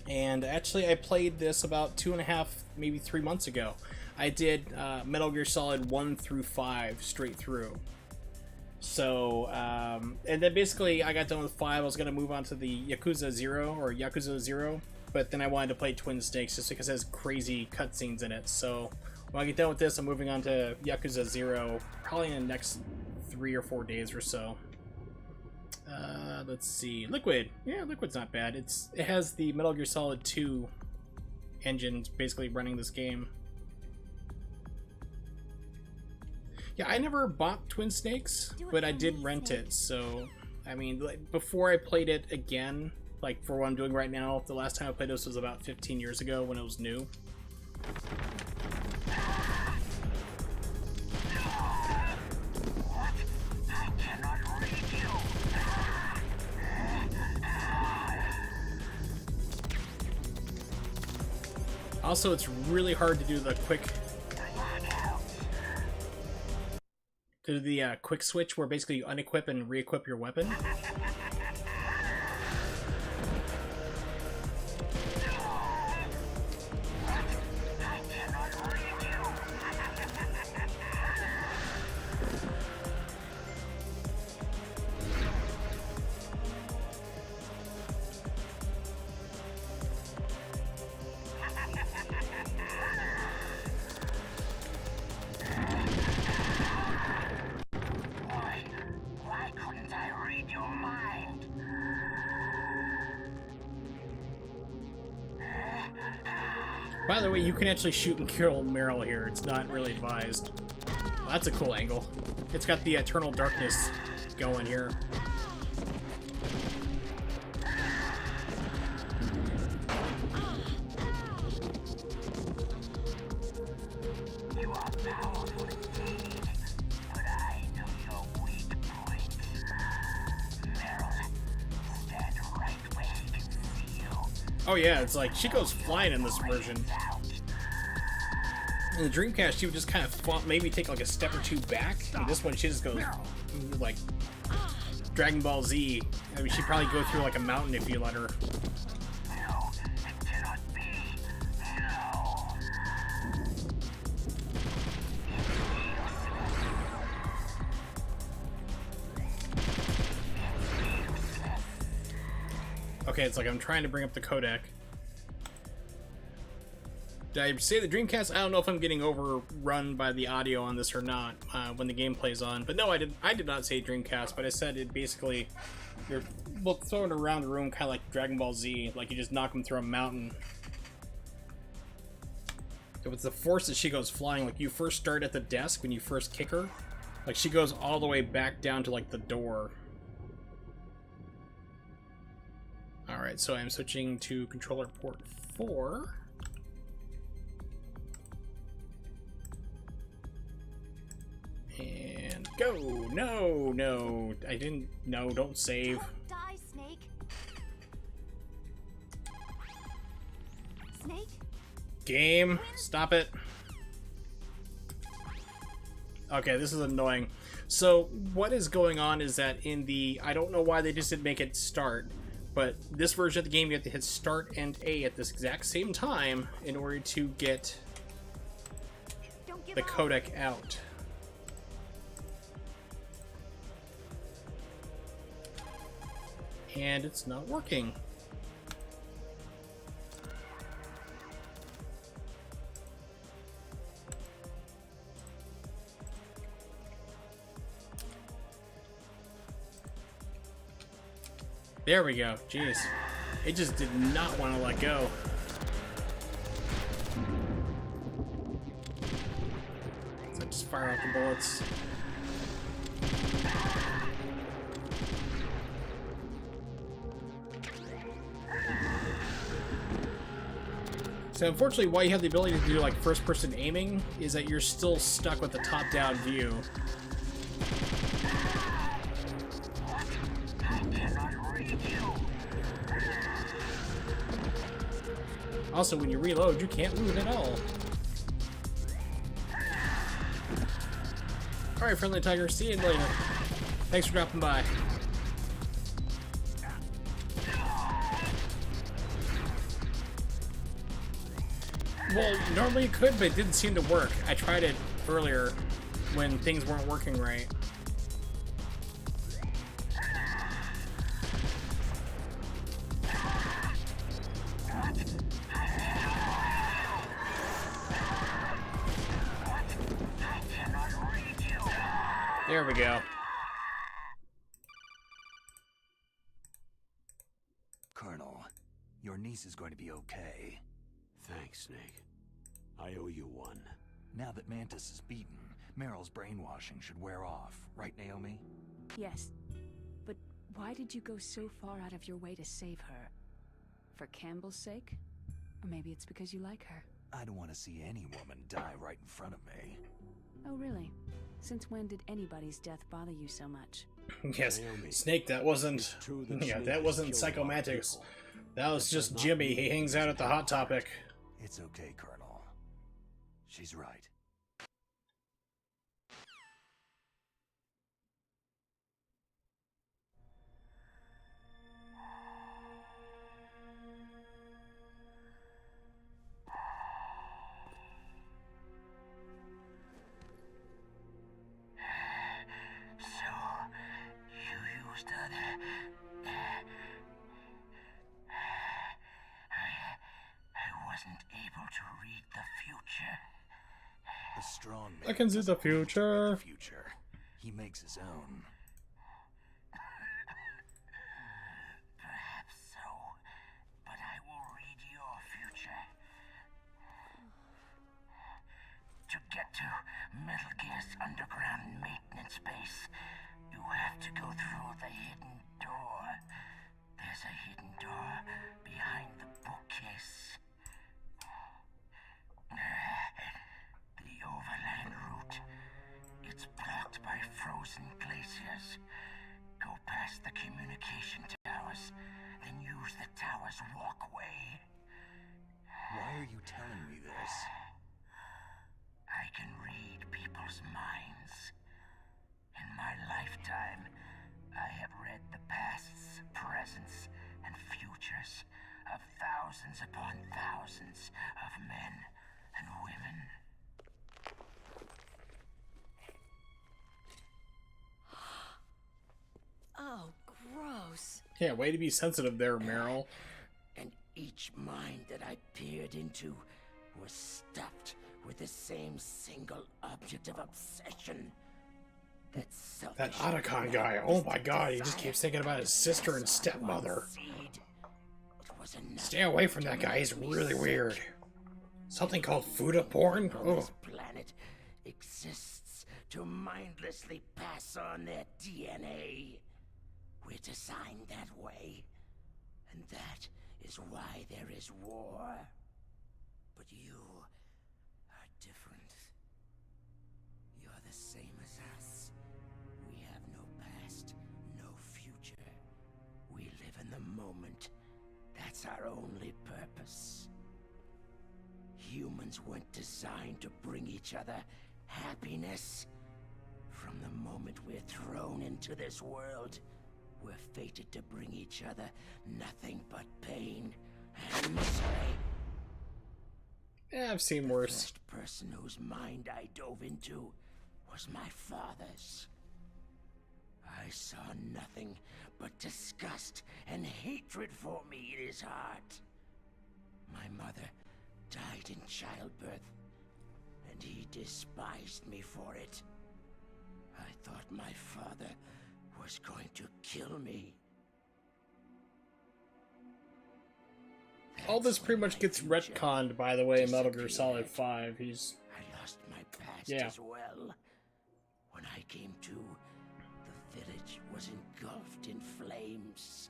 And actually, I played this about 2.5, maybe 3 months ago. I did Metal Gear Solid 1 through 5 straight through. So, and then basically I got done with 5. I was going to move on to the Yakuza 0 or Yakuza 0, but then I wanted to play Twin Snakes just because it has crazy cutscenes in it. So when I get done with this, I'm moving on to Yakuza 0 probably in the next 3 or 4 days or so. Let's see. Liquid. Yeah, Liquid's not bad. It has the Metal Gear Solid 2 engine basically running this game. Yeah, I never bought Twin Snakes, but I did rent it, so I mean, like, before I played it again, like for what I'm doing right now, the last time I played this was about 15 years ago when it was new. Also, it's really hard to do the quick quick switch where basically you unequip and re-equip your weapon. By the way, you can actually shoot and kill Meryl here. It's not really advised. Well, that's a cool angle. It's got the Eternal Darkness going here. You are powerful indeed, but I know your weak points. Meryl, stand right where he can see you. Oh yeah, it's like she goes flying in this version. In the Dreamcast, she would just kind of maybe take like a step or two back. And this one, she just goes like Dragon Ball Z. I mean, she'd probably go through like a mountain if you let her. No, it cannot be. No. Okay, it's like I'm trying to bring up the codec. Did I say the Dreamcast? I don't know if I'm getting overrun by the audio on this or not when the game plays on. But no, I did not say Dreamcast, but I said it basically, you're throwing around the room kind of like Dragon Ball Z, like you just knock them through a mountain. If it's the force that she goes flying, like you first start at the desk when you first kick her, like she goes all the way back down to like the door. Alright, so I'm switching to controller port 4. And go! No, no, I didn't. No, don't save. Don't die, Snake. Snake? Game, stop it. Okay, this is annoying. So, what is going on is that in the... I don't know why they just didn't make it start, but this version of the game, you have to hit start and A at this exact same time in order to get the codec out. And it's not working. There we go. Jeez. It just did not want to let go. So just fire out the bullets. So unfortunately, why you have the ability to do like first-person aiming is that you're still stuck with the top-down view. Also, when you reload, you can't move at all. Alright, Friendly Tiger, see you later. Thanks for dropping by. Well, normally it could, but it didn't seem to work. I tried it earlier when things weren't working right. There we go. Colonel, your niece is going to be okay. Thanks, Snake. I owe you one. Now that Mantis is beaten, Meryl's brainwashing should wear off, right, Naomi? Yes. But why did you go so far out of your way to save her? For Campbell's sake? Or maybe it's because you like her? I don't want to see any woman die right in front of me. Oh, really? Since when did anybody's death bother you so much? Yes, Naomi, Snake, that wasn't... true that Yeah, Snake that has wasn't killed a lot of Psychomantics. people. That was That just does not Jimmy. mean He hangs out at the Hot Topic. It's okay, Colonel. She's right. So, you used other... I wasn't able to read the future. The strong man I can see the doesn't need to read future. the future. He makes his own. Perhaps so, but I will read your future. To get to Metal Gear's underground maintenance base, you have to go through the hidden door. There's a hidden door behind the bookcase. The overland route. It's blocked by frozen glaciers. Go past the communication towers, then use the tower's walkway. Why are you telling me this? I can read people's minds. In my lifetime, I have read the pasts, presents, and futures of thousands upon thousands of men and women. Oh, gross. Yeah, way to be sensitive there, Meryl. And each mind that I peered into was stuffed with the same single object of obsession. That That selfish, Otacon guy. Oh my god, he just keeps thinking about his sister and stepmother. It was enough Stay away from that guy, he's really weird. Something called Fuda porn? on Oh. this planet exists to mindlessly pass on their DNA. We're designed that way, and that is why there is war. But you are different. You're the same as us. We have no past, no future. We live in the moment. That's our only purpose. Humans weren't designed to bring each other happiness. From the moment we're thrown into this world, we're fated to bring each other nothing but pain and misery. Yeah, I've seen worse. First person whose mind I dove into was my father's. I saw nothing but disgust and hatred for me in his heart. My mother died in childbirth, and he despised me for it. I thought my father was going to kill me. All this That's pretty when much my gets future retconned, by the way, in Metal Gear Solid disappeared. 5. He's... I lost my past Yeah. as well. When I came to, the village was engulfed in flames.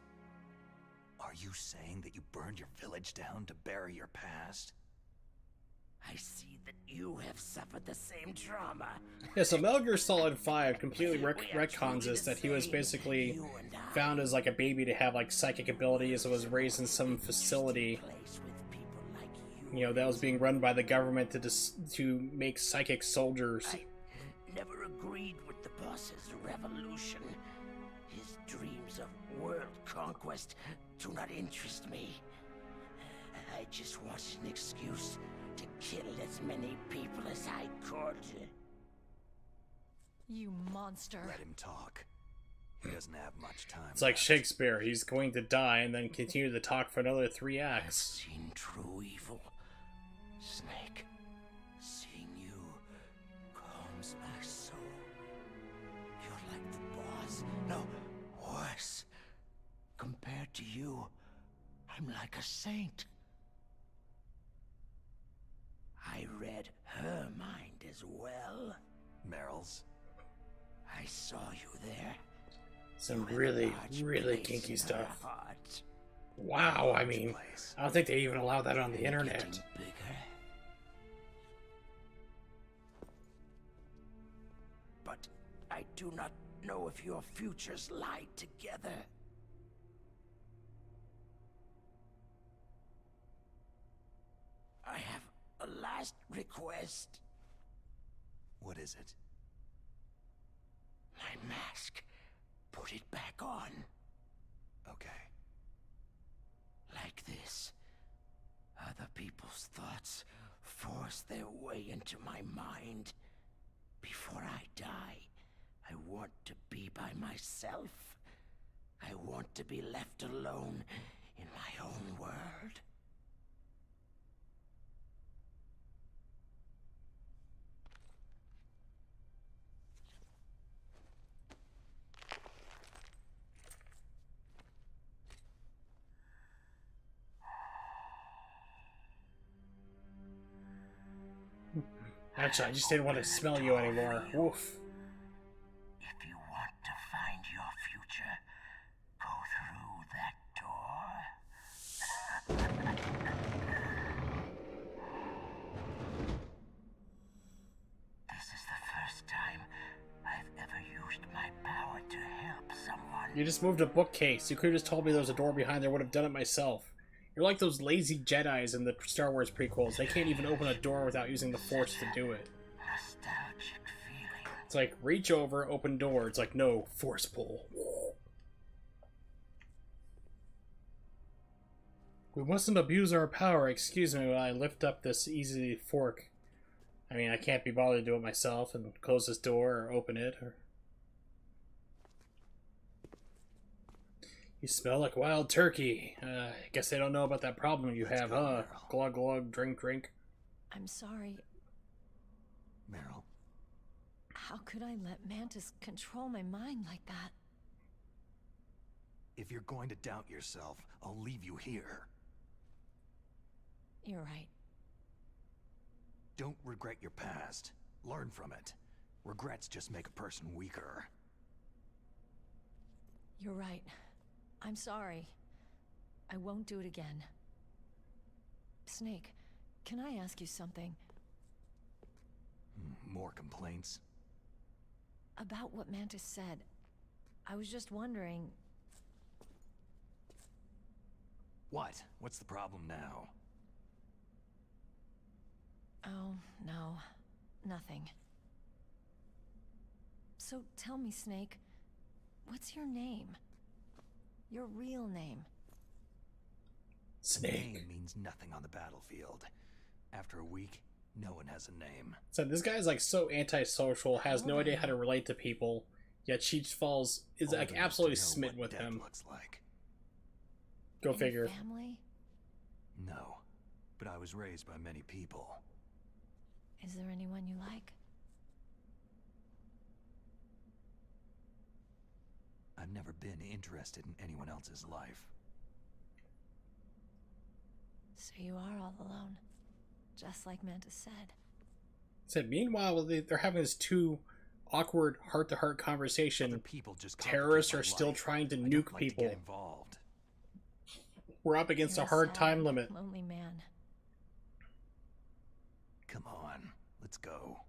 Are you saying that you burned your village down to bury your past? I see that you have suffered the same trauma. Yeah, so Metal Gear Solid 5 completely retcons this, that he was basically You and I found as like a baby to have like psychic abilities and was raised in some facility, place with people like you know, that was being run by the government to make psychic soldiers. I never agreed with the boss's revolution. His dreams of world conquest do not interest me. I just wanted an excuse to kill as many people as I could. You monster. Let him talk. He doesn't have much time. It's like left. Shakespeare. He's going to die and then continue to talk for another 3 I've acts. seen true evil. Snake, seeing you calms my soul. You're like the boss. No, worse. Compared to you, I'm like a saint. I read her mind as well. Meryl's. I saw you there. Some You have a really, large really place kinky in her stuff. heart. Wow, I mean, Place. I don't think they even allow that on the internet. Getting bigger. But I do not know if your futures lie together. I have a last request. What is it? My mask. Put it back on. Okay. Like this. Other people's thoughts force their way into my mind. Before I die, I want to be by myself. I want to be left alone in my own world. Actually, I just didn't want to smell you anymore. Woof. If you want to find your future, go through that door. This is the first time I've ever used my power to help someone. You just moved a bookcase. You could have just told me there was a door behind there. I would have done it myself. You're like those lazy Jedis in the Star Wars prequels. They can't even open a door without using the Force to do it. Nostalgic feeling. It's like, reach over, open door. It's like, no, Force pull. We mustn't abuse our power. Excuse me while I lift up this easy fork. I mean, I can't be bothered to do it myself and close this door or open it. Or... You smell like wild turkey. I guess they don't know about that problem you have, huh? Glug glug, drink drink. I'm sorry. Meryl. How could I let Mantis control my mind like that? If you're going to doubt yourself, I'll leave you here. You're right. Don't regret your past. Learn from it. Regrets just make a person weaker. You're right. I'm sorry. I won't do it again. Snake, can I ask you something? More complaints? About what Mantis said. I was just wondering... What? What's the problem now? Oh, no. Nothing. So tell me, Snake, what's your name? Your real name? Snake. Name means nothing on the battlefield. After a week, no one has a name. So this guy's like so antisocial, has no idea how to relate to people, yet Cheech Falls is Old like enough to absolutely know smitten what with death him. looks like. Go Any figure. Family? No, but I was raised by many people. Is there anyone you like? I've never been interested in anyone else's life. So you are all alone, just like Mantis said. So meanwhile, they're having this too awkward heart-to-heart Other conversation. people just Terrorists complicate are my still life. trying to I don't nuke like people. To get involved. We're up against You're a hard sad, time limit. Lonely man. Come on, let's go.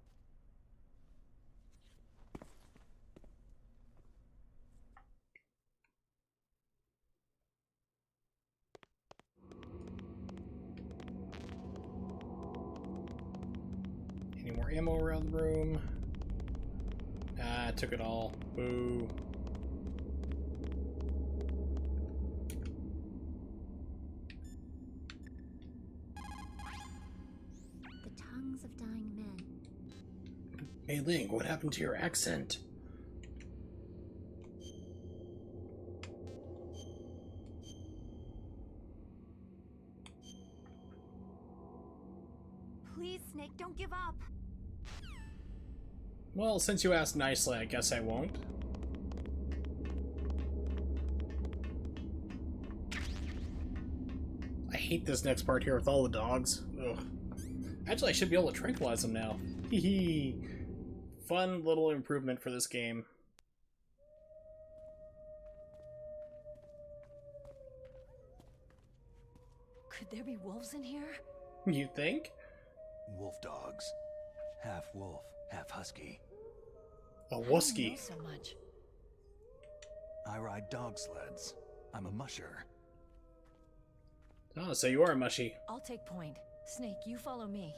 Any more ammo around the room? Ah, I took it all. Boo. Hey Link, what happened to your accent? Please, Snake, don't give up. Well, since you asked nicely, I guess I won't. I hate this next part here with all the dogs. Ugh. Actually, I should be able to tranquilize them now. Hee. Fun little improvement for this game. Could there be wolves in here? You think? Wolf dogs. Half wolf, half husky. A I wusky. know so much. I ride dog sleds. I'm a musher. Oh, so you are a mushy. I'll take point. Snake, you follow me.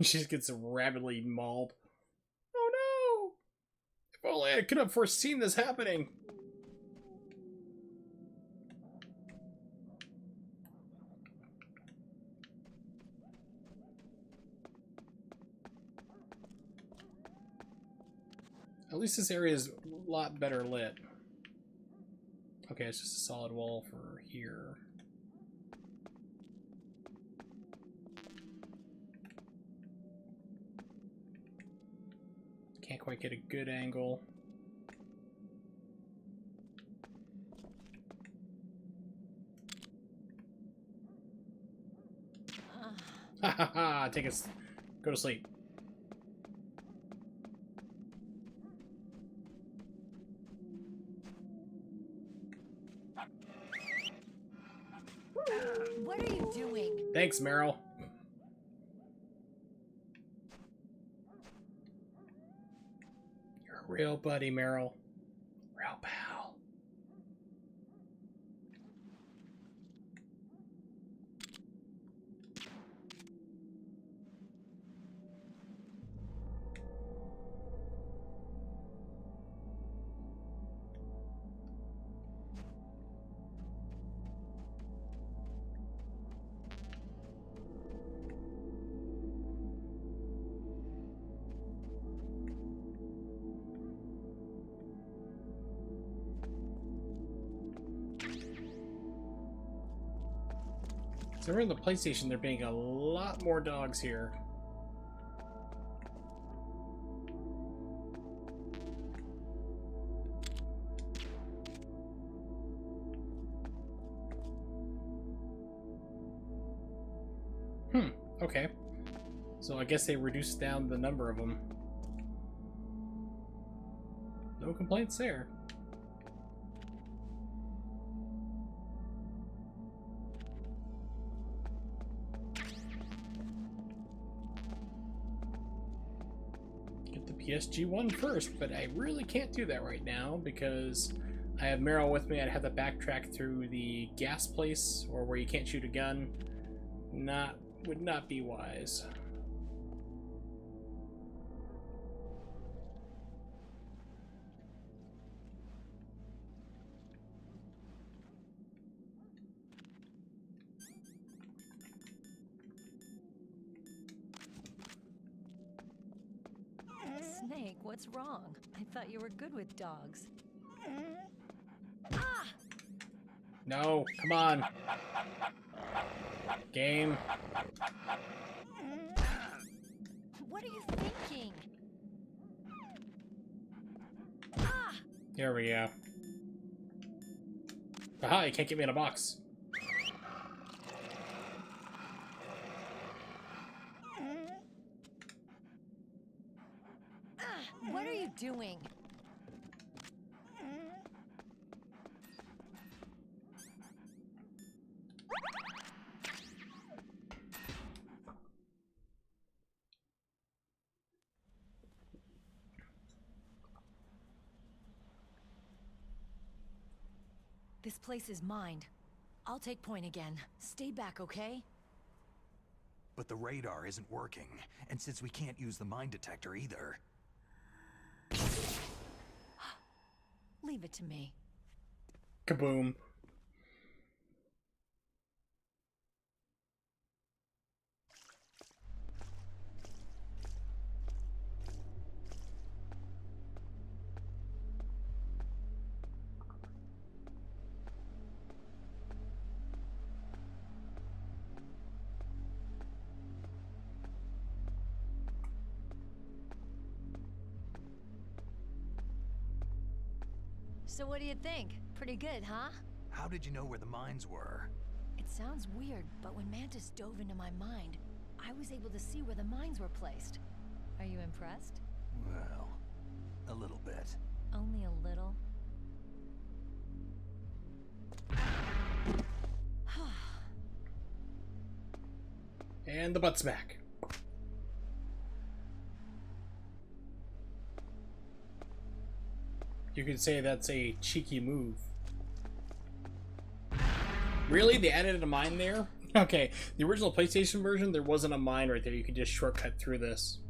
She just gets rabidly mauled. Oh no! If only I could have foreseen this happening. At least this area is a lot better lit. Okay, it's just a solid wall for here. Can't quite get a good angle. Ha ha ha! Take us. Go to sleep. What are you doing? Thanks, Meryl. You're a real buddy, Meryl. Real pal. So we're in the PlayStation, there being a lot more dogs here. Okay. So I guess they reduced down the number of them. No complaints there. PSG1 first, but I really can't do that right now because I have Meryl with me. I'd have to backtrack through the gas place or where you can't shoot a gun. Would not be wise. Snake, what's wrong? I thought you were good with dogs. No, come on. Game. What are you thinking? There we go. Aha, you can't get me in a box. What are you doing? This place is mine. I'll take point again. Stay back, okay? But the radar isn't working, and since we can't use the mine detector either... Leave it to me. Kaboom. So what do you think? Pretty good, huh? How did you know where the mines were? It sounds weird, but when Mantis dove into my mind, I was able to see where the mines were placed. Are you impressed? Well, a little bit. Only a little. And the butt smack. You could say that's a cheeky move. Really? They added a mine there? Okay, the original PlayStation version, there wasn't a mine right there. You could just shortcut through this.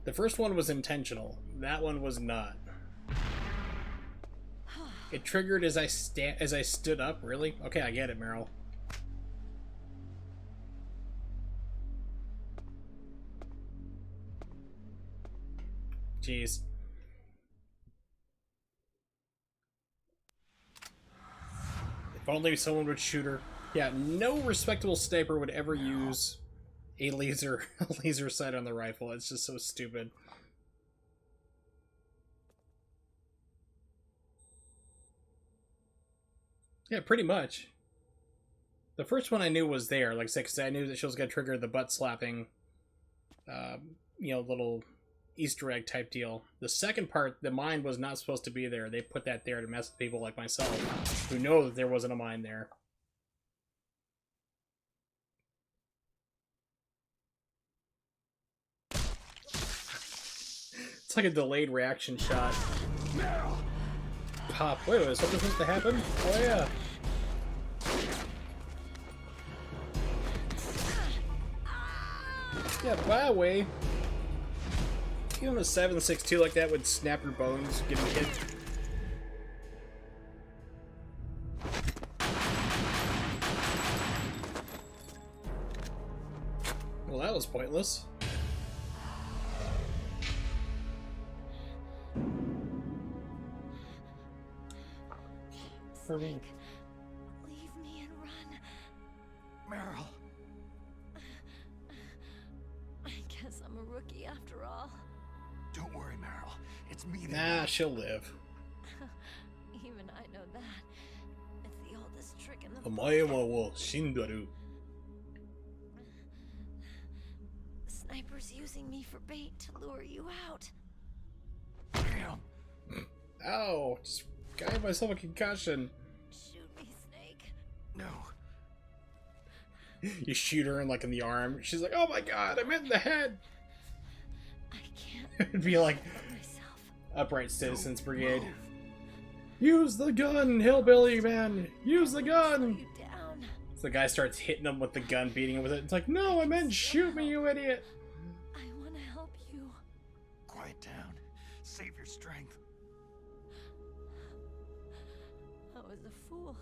The first one was intentional. That one was not. It triggered as I stood up. Really? Okay, I get it, Meryl. Jeez. If only someone would shoot her. Yeah, no respectable sniper would ever use a laser sight on the rifle. It's just so stupid. Yeah, pretty much. The first one I knew was there, like I said, because I knew that she was going to trigger the butt slapping, little Easter egg type deal. The second part, the mine was not supposed to be there. They put that there to mess with people like myself who know that there wasn't a mine there. It's like a delayed reaction shot. Pop. Wait, is something supposed to happen? Oh yeah. Yeah, by the way, even a 7.62 like that would snap your bones getting hit. Well, that was pointless. Snake, leave me and run. Meryl. I guess I'm a rookie after all. Don't worry, Meryl. It's me. Nah, she'll live. Even I know that. It's the oldest trick in the book. Omae wa shindaru. The sniper's using me for bait to lure you out. Damn. Ow! Just gave myself a concussion. Shoot me, Snake. No. You shoot her in the arm. She's like, "Oh my god, I'm in the head." I can't. It'd be like help myself. Upright Citizens Brigade. Use the gun, hillbilly man! Use the Slow gun! you down. So the guy starts hitting him with the gun, beating him with it. It's like, no, I meant shoot me, you idiot! I want to help you. Quiet down. Save your strength. I was a fool.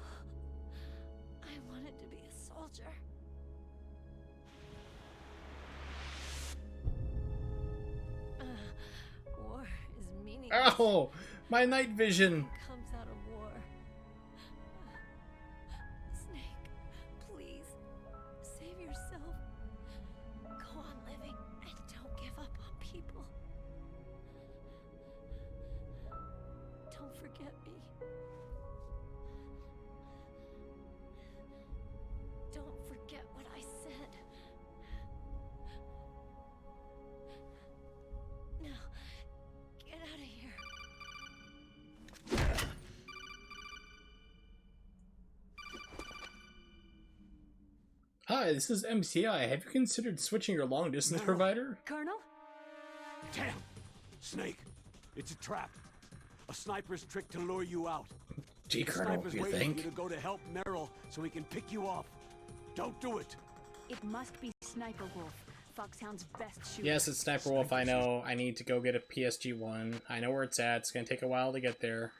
I wanted to be a soldier. War is meaningless. Ow! My night vision! Comes out of war. Snake, please, save yourself. Go on living and don't give up on people. Don't forget me. Don't forget what I said. Now, get out of here. Hi, this is MCI. Have you considered switching your long distance provider? Colonel? Damn! Snake, it's a trap. A sniper's trick to lure you out. Gee, The Colonel, sniper's you waiting for you think? to go to help Meryl so he can pick you off. Don't do it. It must be Sniper Wolf, Foxhound's best shooter. Yes, it's Sniper Wolf, I know. I need to go get a PSG-1. I know where it's at. It's gonna take a while to get there.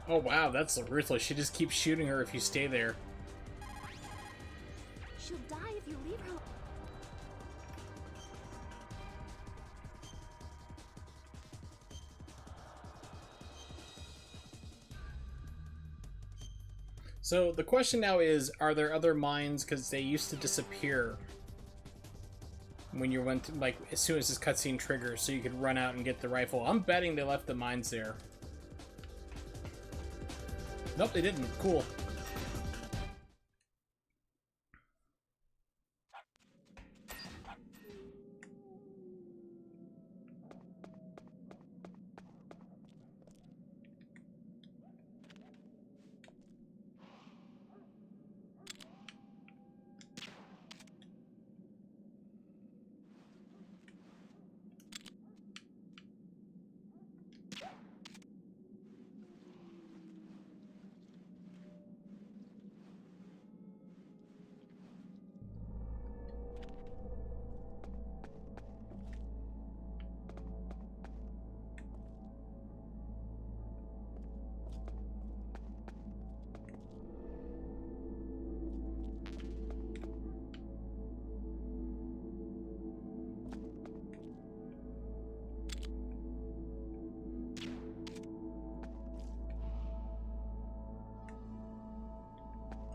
Oh wow, that's ruthless. She just keeps shooting her if you stay there. She'll die if you leave her. So the question now is, are there other mines? Because they used to disappear when you went to, like, as soon as this cutscene triggers, so you could run out and get the rifle. I'm betting they left the mines there. Nope, they didn't. Cool.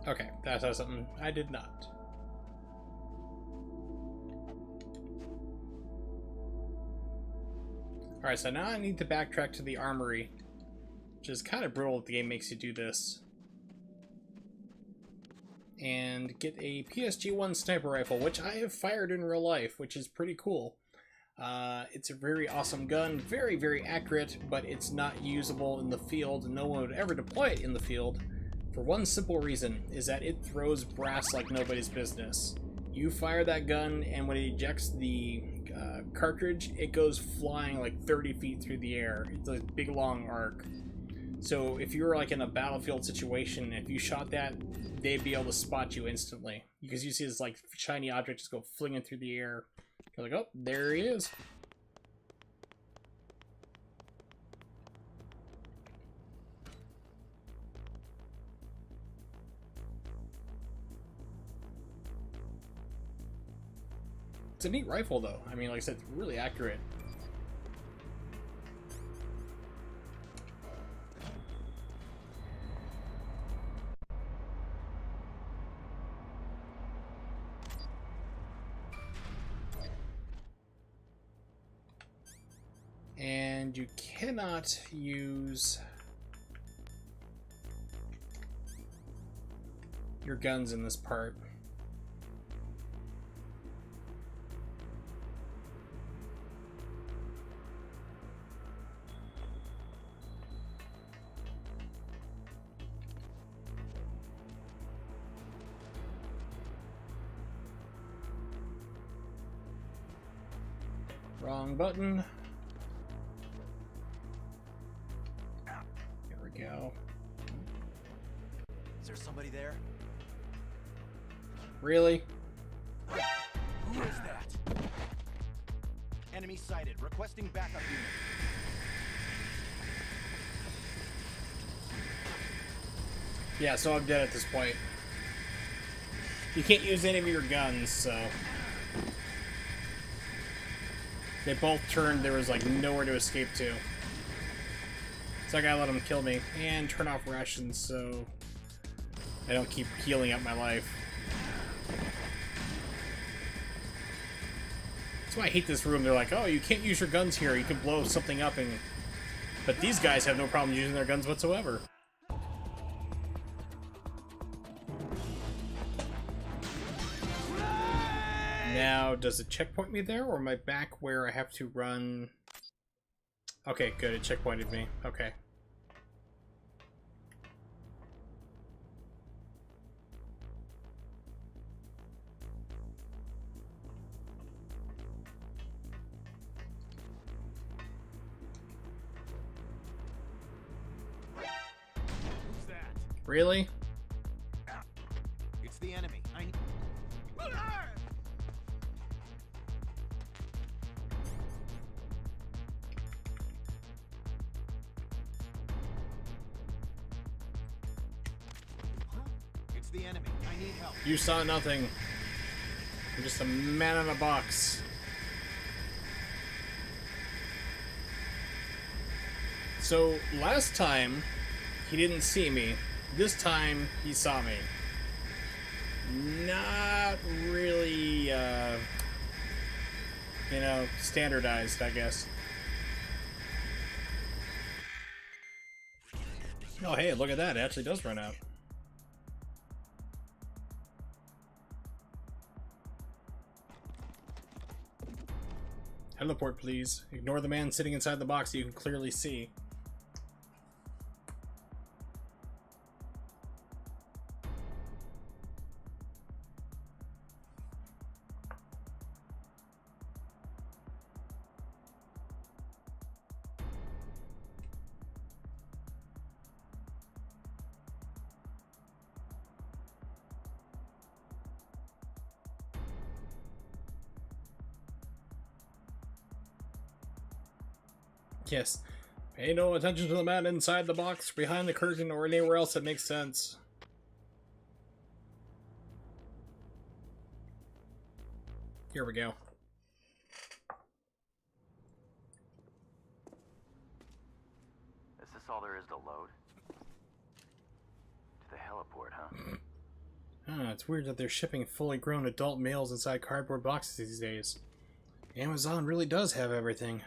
Okay, that's something I did not. Alright, so now I need to backtrack to the armory, which is kind of brutal that the game makes you do this. And get a PSG-1 sniper rifle, which I have fired in real life, which is pretty cool. It's a very awesome gun, very, very accurate, but it's not usable in the field. No one would ever deploy it in the field. For one simple reason, is that it throws brass like nobody's business. You fire that gun, and when it ejects the cartridge, it goes flying like 30 feet through the air. It's a big long arc. So if you were like in a battlefield situation, if you shot that, they'd be able to spot you instantly. Because you see this like shiny object just go flinging through the air. You're like, oh, there he is. It's a neat rifle, though. I mean, like I said, it's really accurate. And you cannot use your guns in this part. Wrong button. Here we go. Is there somebody there? Really? Who is that? Enemy sighted. Requesting backup unit. Yeah, so I'm dead at this point. You can't use any of your guns, so... They both turned, there was like nowhere to escape to. So I gotta let them kill me. And turn off rations so I don't keep healing up my life. That's why I hate this room. They're like, oh, you can't use your guns here. You can blow something up and... But these guys have no problem using their guns whatsoever. Now, does it checkpoint me there, or am I back where I have to run? Okay, good, it checkpointed me. Okay. Who's that? Really? It's the enemy. I need... It's the enemy. I need help. You saw nothing. I'm just a man in a box. So, last time, he didn't see me. This time, he saw me. Not really, you know, standardized, I guess. Oh, hey, look at that. It actually does run out. Teleport, please. Ignore the man sitting inside the box that you can clearly see. Yes. Pay no attention to the man inside the box, behind the curtain, or anywhere else that makes sense. Here we go. Is this all there is to load? To the heliport, huh? It's weird that they're shipping fully grown adult males inside cardboard boxes these days. Amazon really does have everything.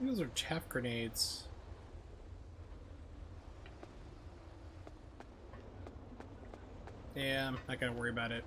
Those are chaff grenades. Yeah, I'm not gonna worry about it.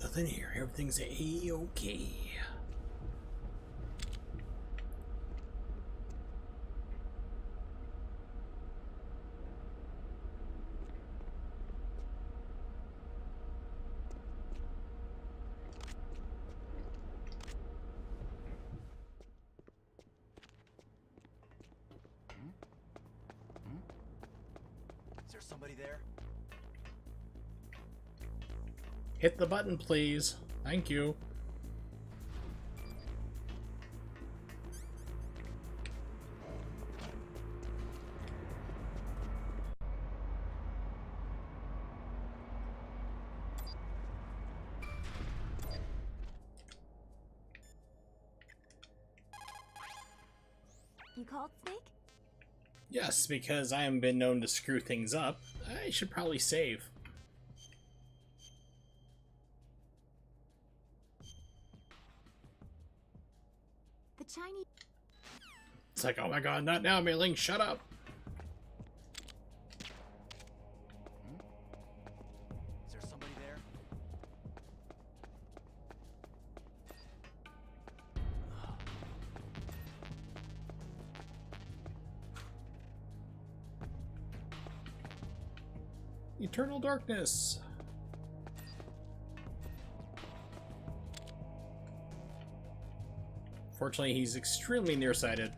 Nothing here. Everything's A-okay. Is there somebody there? Hit the button, please. Thank you. You called, Snake? Yes, because I haven't been known to screw things up. I should probably save. The Chinese... It's like, oh my god, not now, Mei Ling, shut up. Is there somebody there? Eternal darkness. Fortunately, he's extremely nearsighted.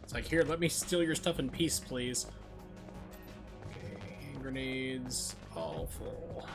It's like, here, let me steal your stuff in peace, please. Okay, hand grenades, all full.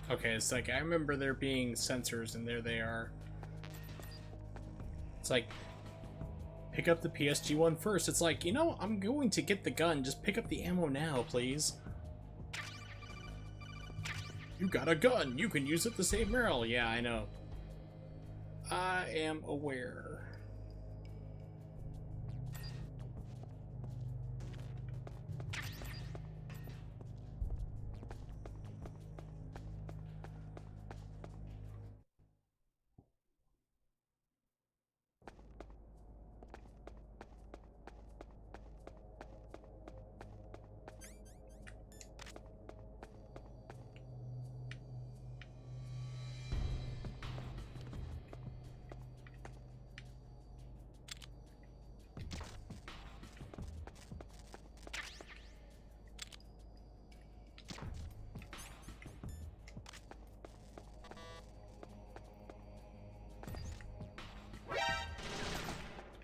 Okay, it's like, I remember there being sensors, and there they are. It's like, pick up the PSG one first. It's like, you know, I'm going to get the gun. Just pick up the ammo now, please. You got a gun. You can use it to save Meryl. Yeah, I know. I am aware.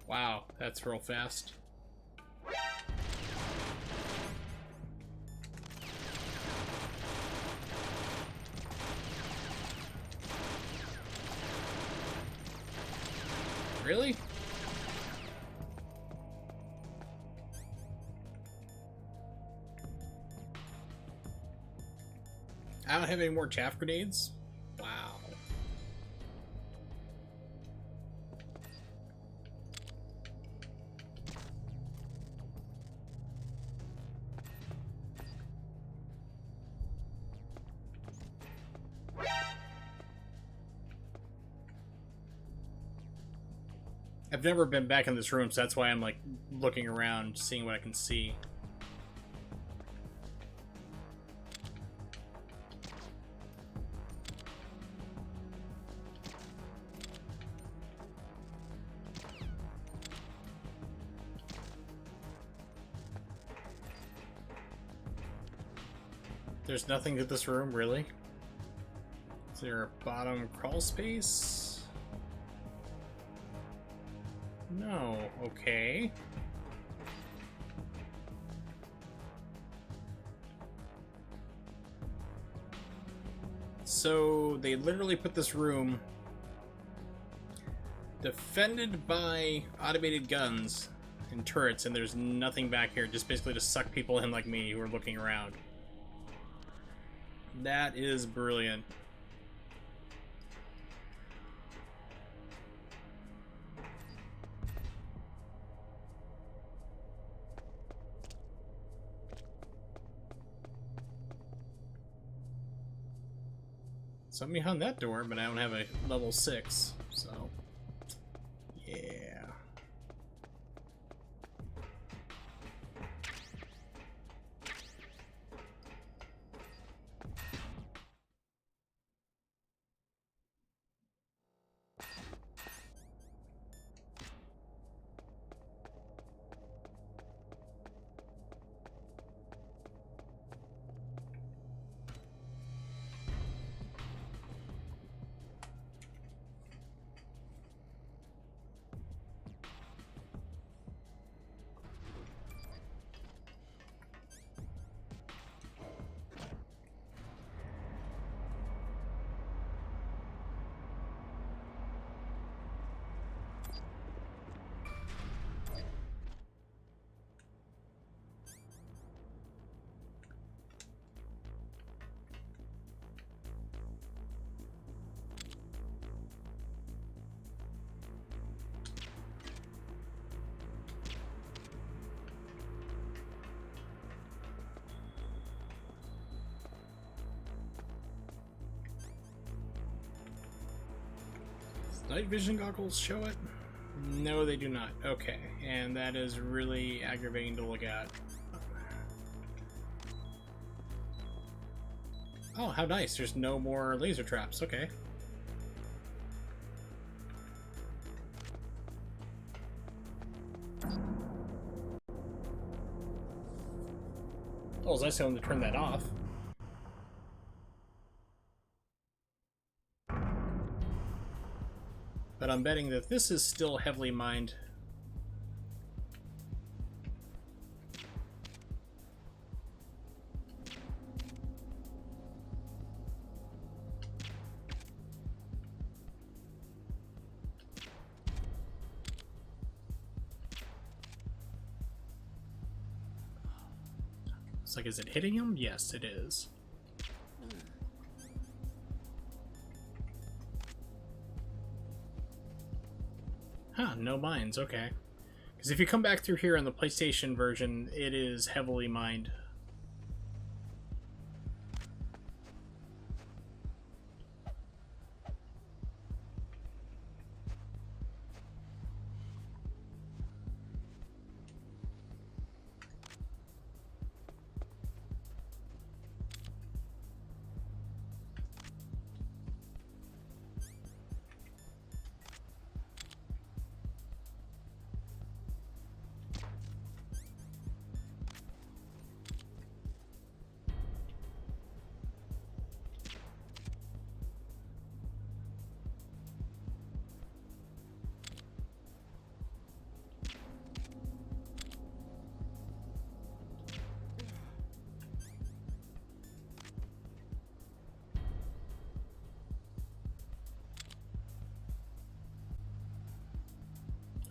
Wow, that's real fast. Really? I don't have any more chaff grenades? Wow. I've never been back in this room, so that's why I'm like looking around, seeing what I can see. There's nothing to this room, really? Is there a bottom crawl space? No, okay. So they literally put this room defended by automated guns and turrets, and there's nothing back here, just basically to suck people in like me who are looking around. That is brilliant. Something behind that door, but I don't have a level 6, so yeah. Night vision goggles show it? No, they do not. Okay, and that is really aggravating to look at. Oh, how nice. There's no more laser traps. Okay. Oh, was I telling them to turn that off? But I'm betting that this is still heavily mined. It's like, is it hitting him? Yes, it is. Huh, no mines, okay. Because if you come back through here on the PlayStation version, it is heavily mined.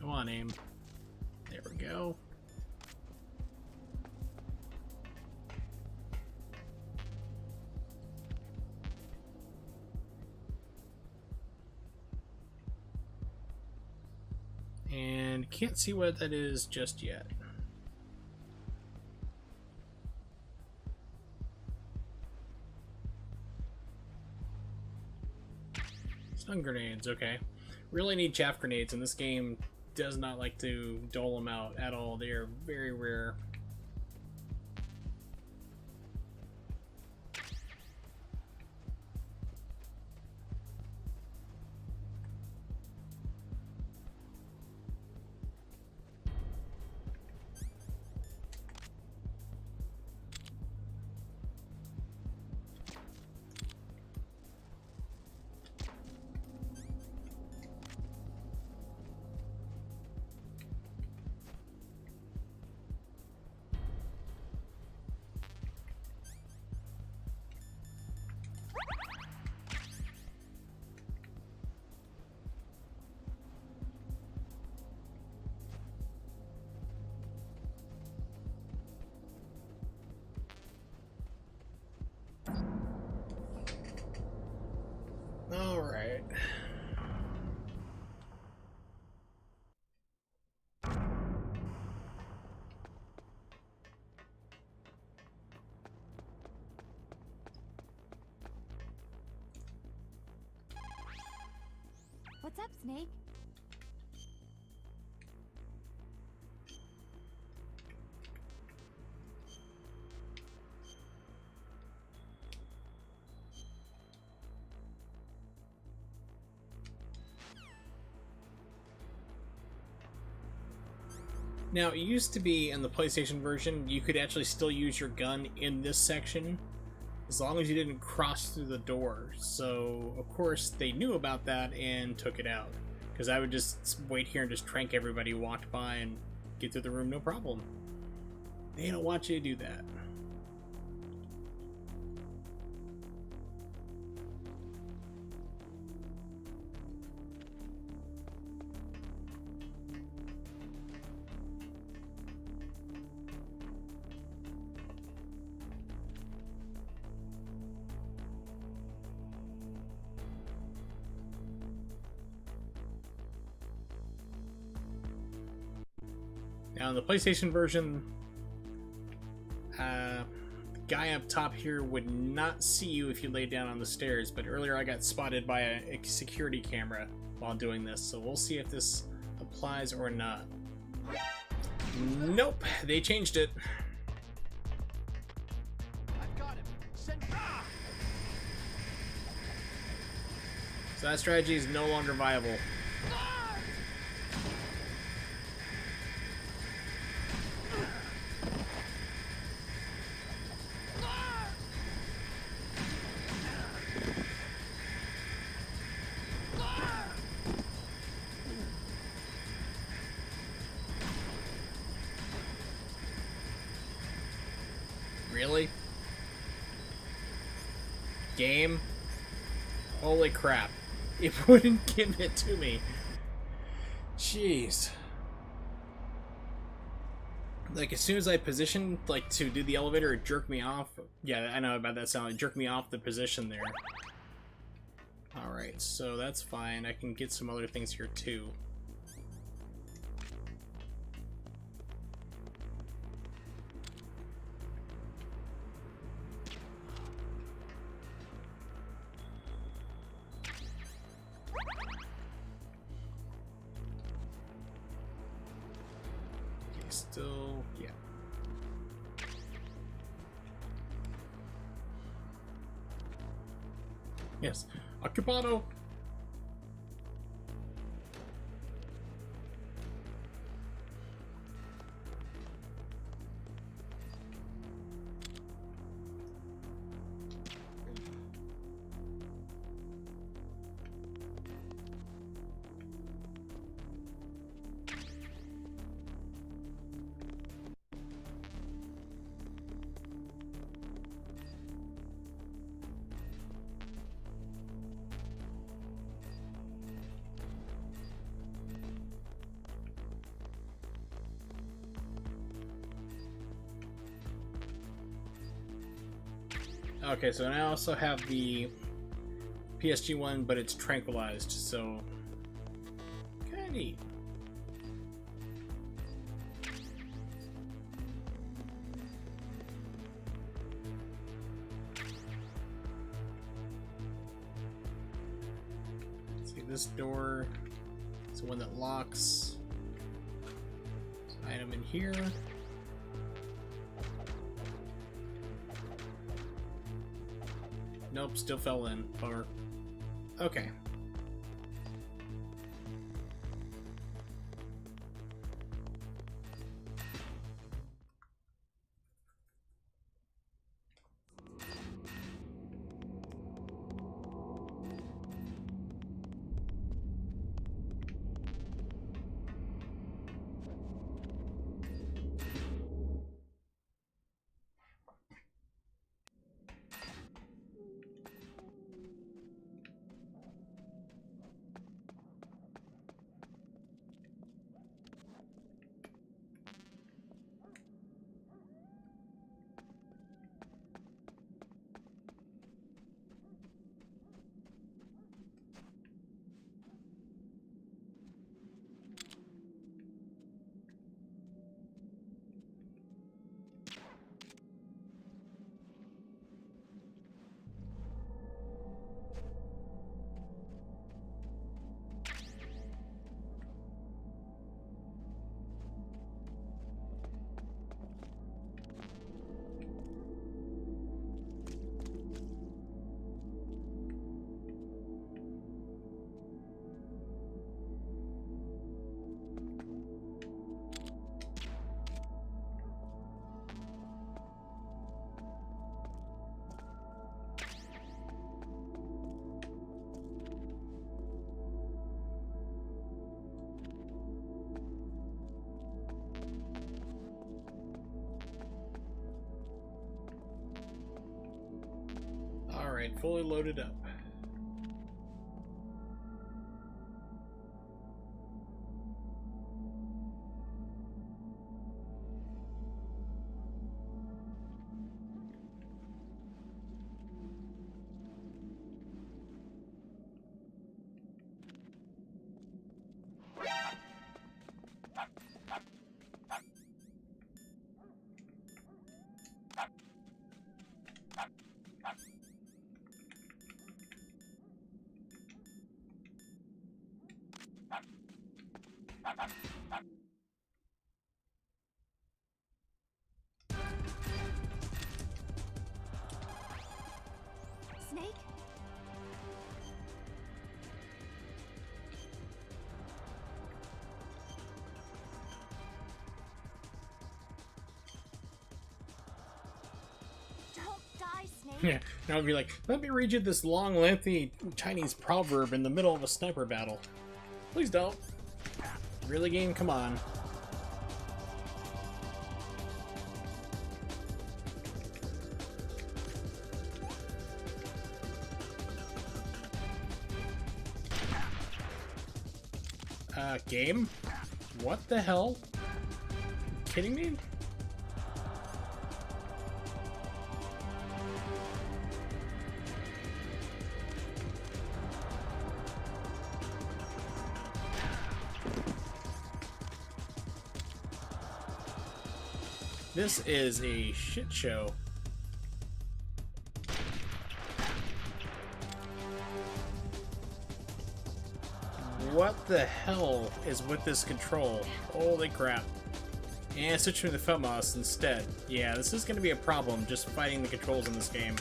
Come on, aim. There we go. And can't see what that is just yet. Stun grenades, okay. Really need chaff grenades, and this game does not like to dole them out at all. They are very rare. up, Snake? Now, it used to be in the PlayStation version, you could actually still use your gun in this section as long as you didn't cross through the door. So, of course, they knew about that and took it out. Because I would just wait here and just trank everybody who walked by and get through the room, no problem. They don't want you to do that. Now, in the PlayStation version, the guy up top here would not see you if you lay down on the stairs, but earlier I got spotted by a security camera while doing this, so we'll see if this applies or not. Nope, they changed it. I've got him. So that strategy is no longer viable. Really? Game? Holy crap. It wouldn't give it to me. Jeez. Like, as soon as I positioned, like, to do the elevator, it jerked me off. Yeah, I know about that sound. It jerked me off the position there. Alright, so that's fine. I can get some other things here, too. Still, yeah. Yes, Occupado. Okay, so I also have the PSG one, but it's tranquilized, so kinda neat. See, this door is the one that locks. There's an item in here. Nope, still fell in. Bummer. Okay. fully loaded up. Snake? Don't die, Snake. Yeah, now it'd be like, let me read you this long, lengthy Chinese proverb in the middle of a sniper battle. Please don't. Really, game? Come on. Game? What the hell? Kidding me? This is a shit show. What the hell is with this control? Holy crap. And switch to the foot mouse instead. Yeah, this is going to be a problem just fighting the controls in this game.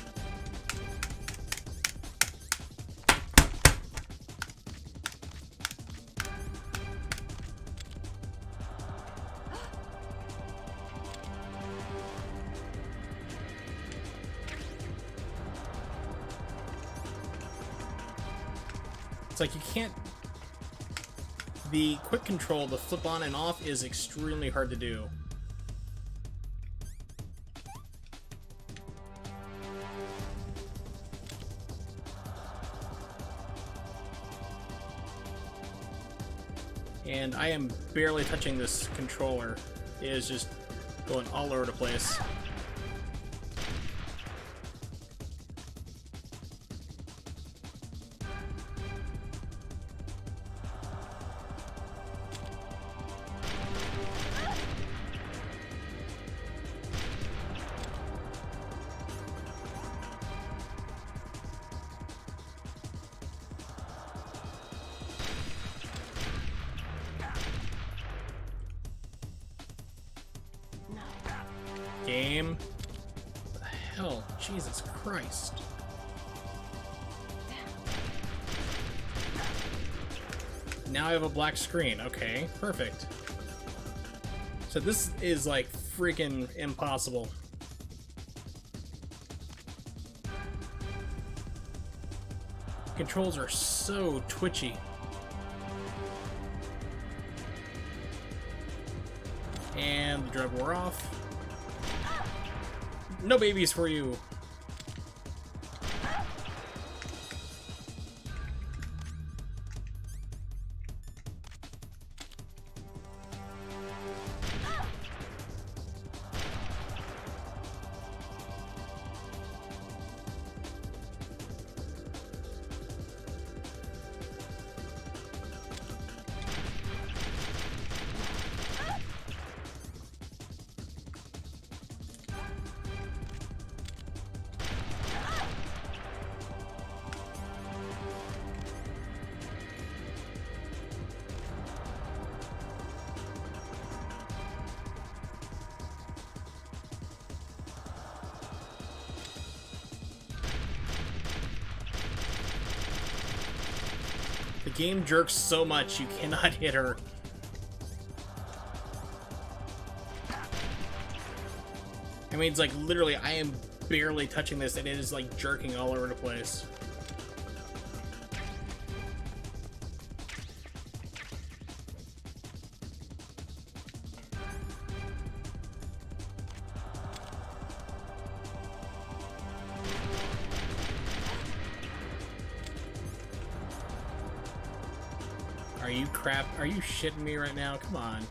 It's like you can't... The quick control, the flip on and off, is extremely hard to do. And I am barely touching this controller. It is just going all over the place. Game? What the hell? Jesus Christ. Now I have a black screen. Okay, perfect. So this is like freaking impossible. Controls are so twitchy. And the drug wore off. No babies for you. The game jerks so much you cannot hit her. I mean, it's like literally I am barely touching this and it is like jerking all over the place. Are you crap? Are you shitting me right now? Come on.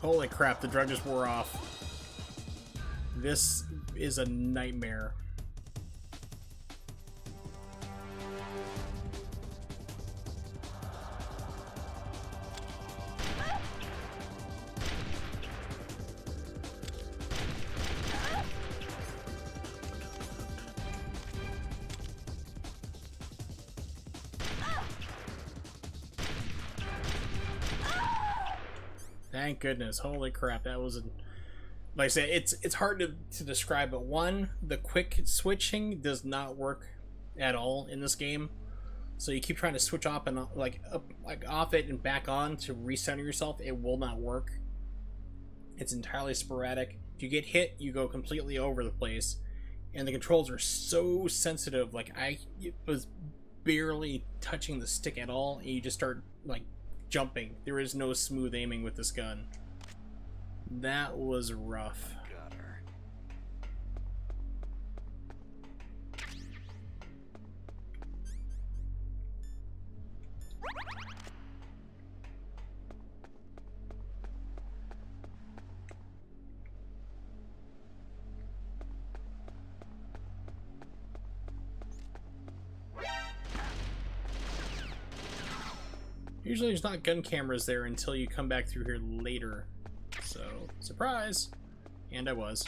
Holy crap, the drug just wore off. This is a nightmare. Thank goodness. Holy crap, that was like I said, it's hard to describe, but one, the quick switching does not work at all in this game. So you keep trying to switch off and like off it and back on to recenter yourself, it will not work. It's entirely sporadic. If you get hit, you go completely over the place. And the controls are so sensitive, like I was barely touching the stick at all, and you just start like jumping. There is no smooth aiming with this gun. That was rough. Got her. Usually there's not gun cameras there until you come back through here later. So, surprise! And I was.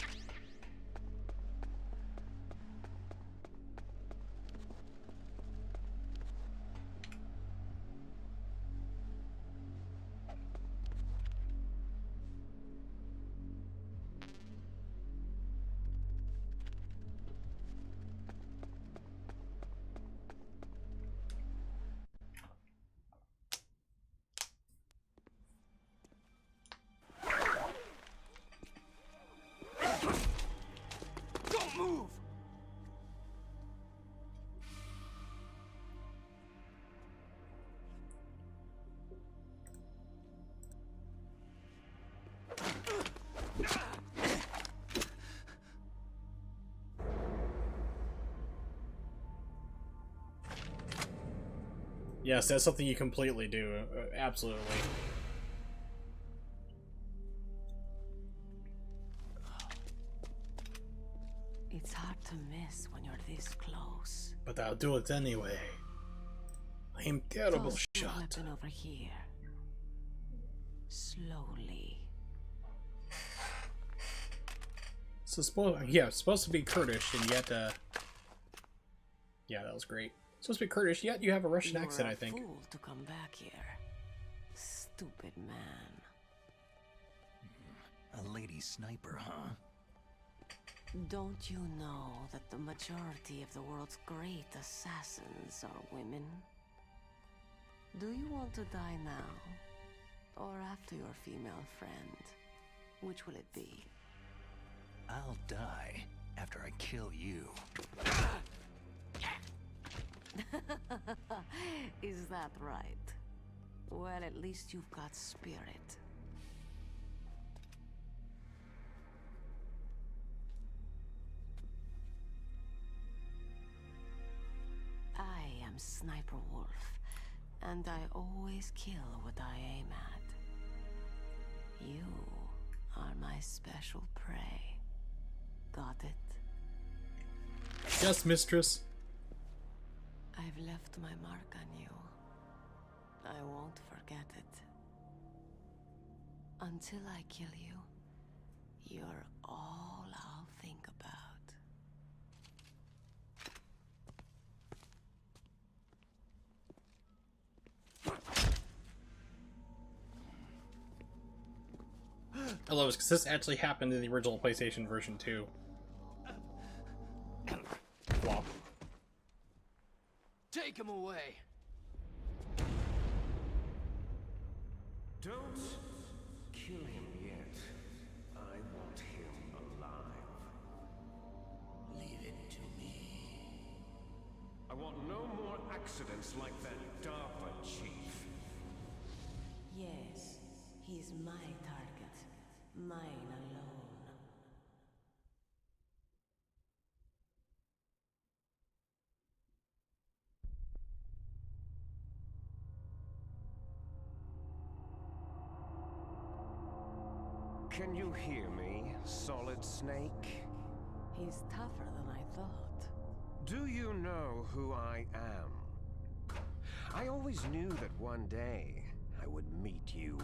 Yes, that's something you completely do. Absolutely. It's hard to miss when you're this close. But I'll do it anyway. I am terrible Toss the shot. weapon over here. Slowly. So it's supposed to be Kurdish, and yet, yeah, that was great. It's supposed to be Kurdish, yet you have a Russian accent, I think. Fool to come back here. Stupid man. A lady sniper, huh? Don't you know that the majority of the world's great assassins are women? Do you want to die now? Or after your female friend? Which will it be? I'll die after I kill you. Is that right? Well, at least you've got spirit. I am Sniper Wolf, and I always kill what I aim at. You are my special prey. Got it? Yes, mistress. I've left my mark on you. I won't forget it. Until I kill you, you're all I'll think about. I love it because this actually happened in the original PlayStation version too. Wow. Take him away. Don't kill him yet. I want him alive. Leave it to me. I want no more accidents like that DARPA chief. Yes, he's my target. Mine alone. Can you hear me, Solid Snake? He's tougher than I thought. Do you know who I am? I always knew that one day I would meet you.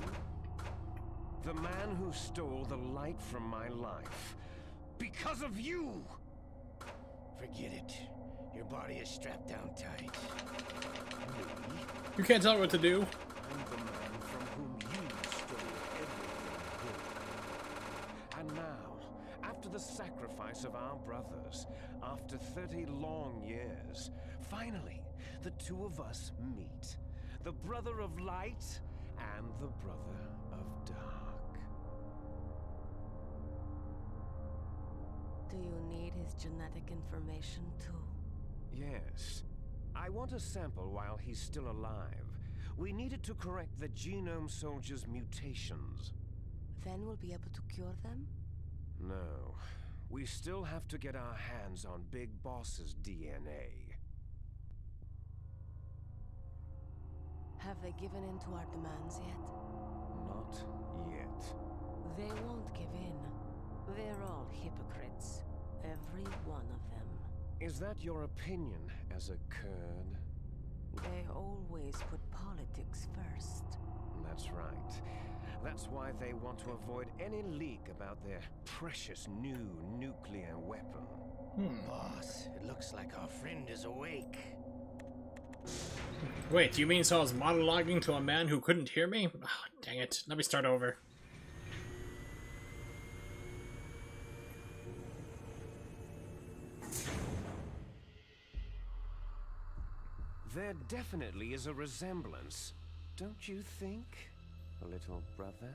The man who stole the light from my life. Because of you! Forget it. Your body is strapped down tight. You can't tell me what to do. I'm the man from whom you stole everything good. And now, after the sacrifice of our brothers, after 30 long years, finally, the two of us meet. The brother of light and the brother of dark. Do you need his genetic information too? Yes. I want a sample while he's still alive. We needed to correct the Genome Soldier's mutations. Then we'll be able to cure them? No. We still have to get our hands on Big Boss's DNA. Have they given in to our demands yet? Not yet. They won't give in. They're all hypocrites. Every one of them. Is that your opinion as a Kurd? They always put politics first. That's right. That's why they want to avoid any leak about their precious new nuclear weapon. Boss, it looks like our friend is awake. Wait, do you mean so I was monologuing to a man who couldn't hear me? Oh, dang it. Let me start over. There definitely is a resemblance, don't you think, little brother?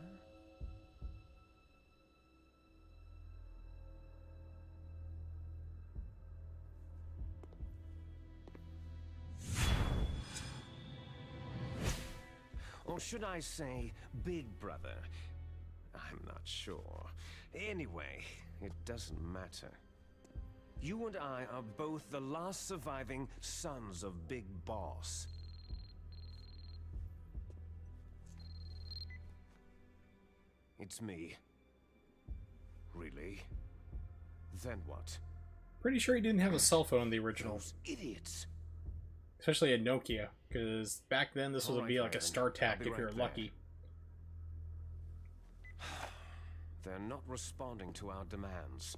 Or should I say, big brother? I'm not sure. Anyway, it doesn't matter. You and I are both the last surviving sons of Big Boss. It's me. Really? Then what? Pretty sure he didn't have a cell phone in the original. Those idiots! Especially a Nokia, because back then this would be like a StarTAC if you're lucky. They're not responding to our demands.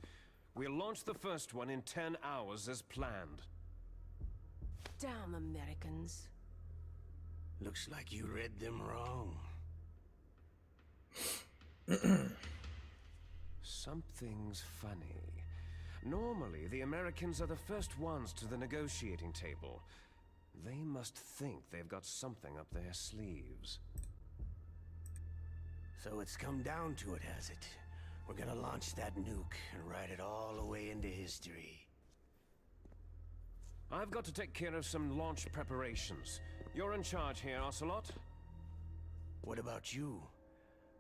We'll launch the first one in 10 hours as planned. Damn Americans. Looks like you read them wrong. Something's funny. Normally, the Americans are the first ones to the negotiating table. They must think they've got something up their sleeves. So it's come down to it, has it? We're gonna launch that nuke and ride it all the way into history. I've got to take care of some launch preparations. You're in charge here, Ocelot. What about you?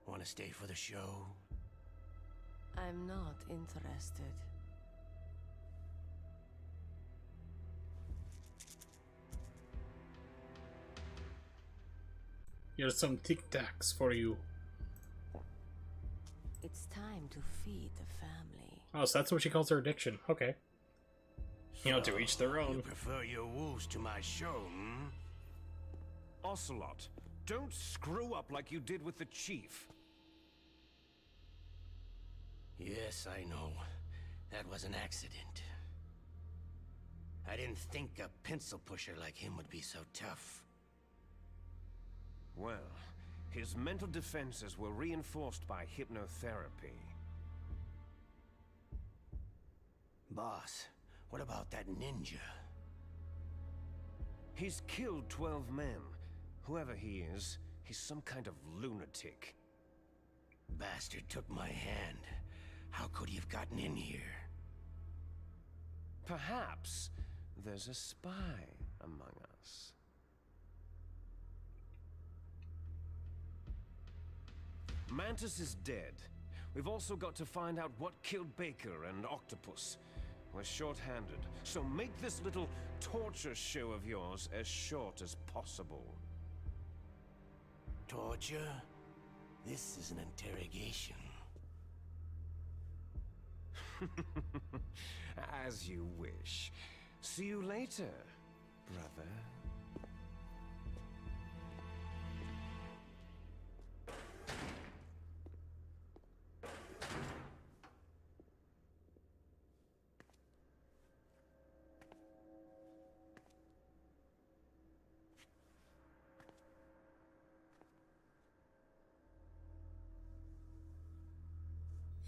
Want to stay for the show? I'm not interested. Here's some Tic Tacs for you. It's time to feed the family. Oh, so that's what she calls her addiction. Okay. You know, to each their own. You prefer your wolves to my show, hmm? Ocelot, don't screw up like you did with the chief. Yes, I know. That was an accident. I didn't think a pencil pusher like him would be so tough. Well, His mental defenses were reinforced by hypnotherapy. Boss, what about that ninja? He's killed 12 men. Whoever he is, he's some kind of lunatic. Bastard took my hand. How could he have gotten in here? Perhaps there's a spy among us. Mantis is dead. We've also got to find out what killed Baker and Octopus. We're short-handed, so make this little torture show of yours as short as possible. Torture? This is an interrogation. As you wish. See you later, brother.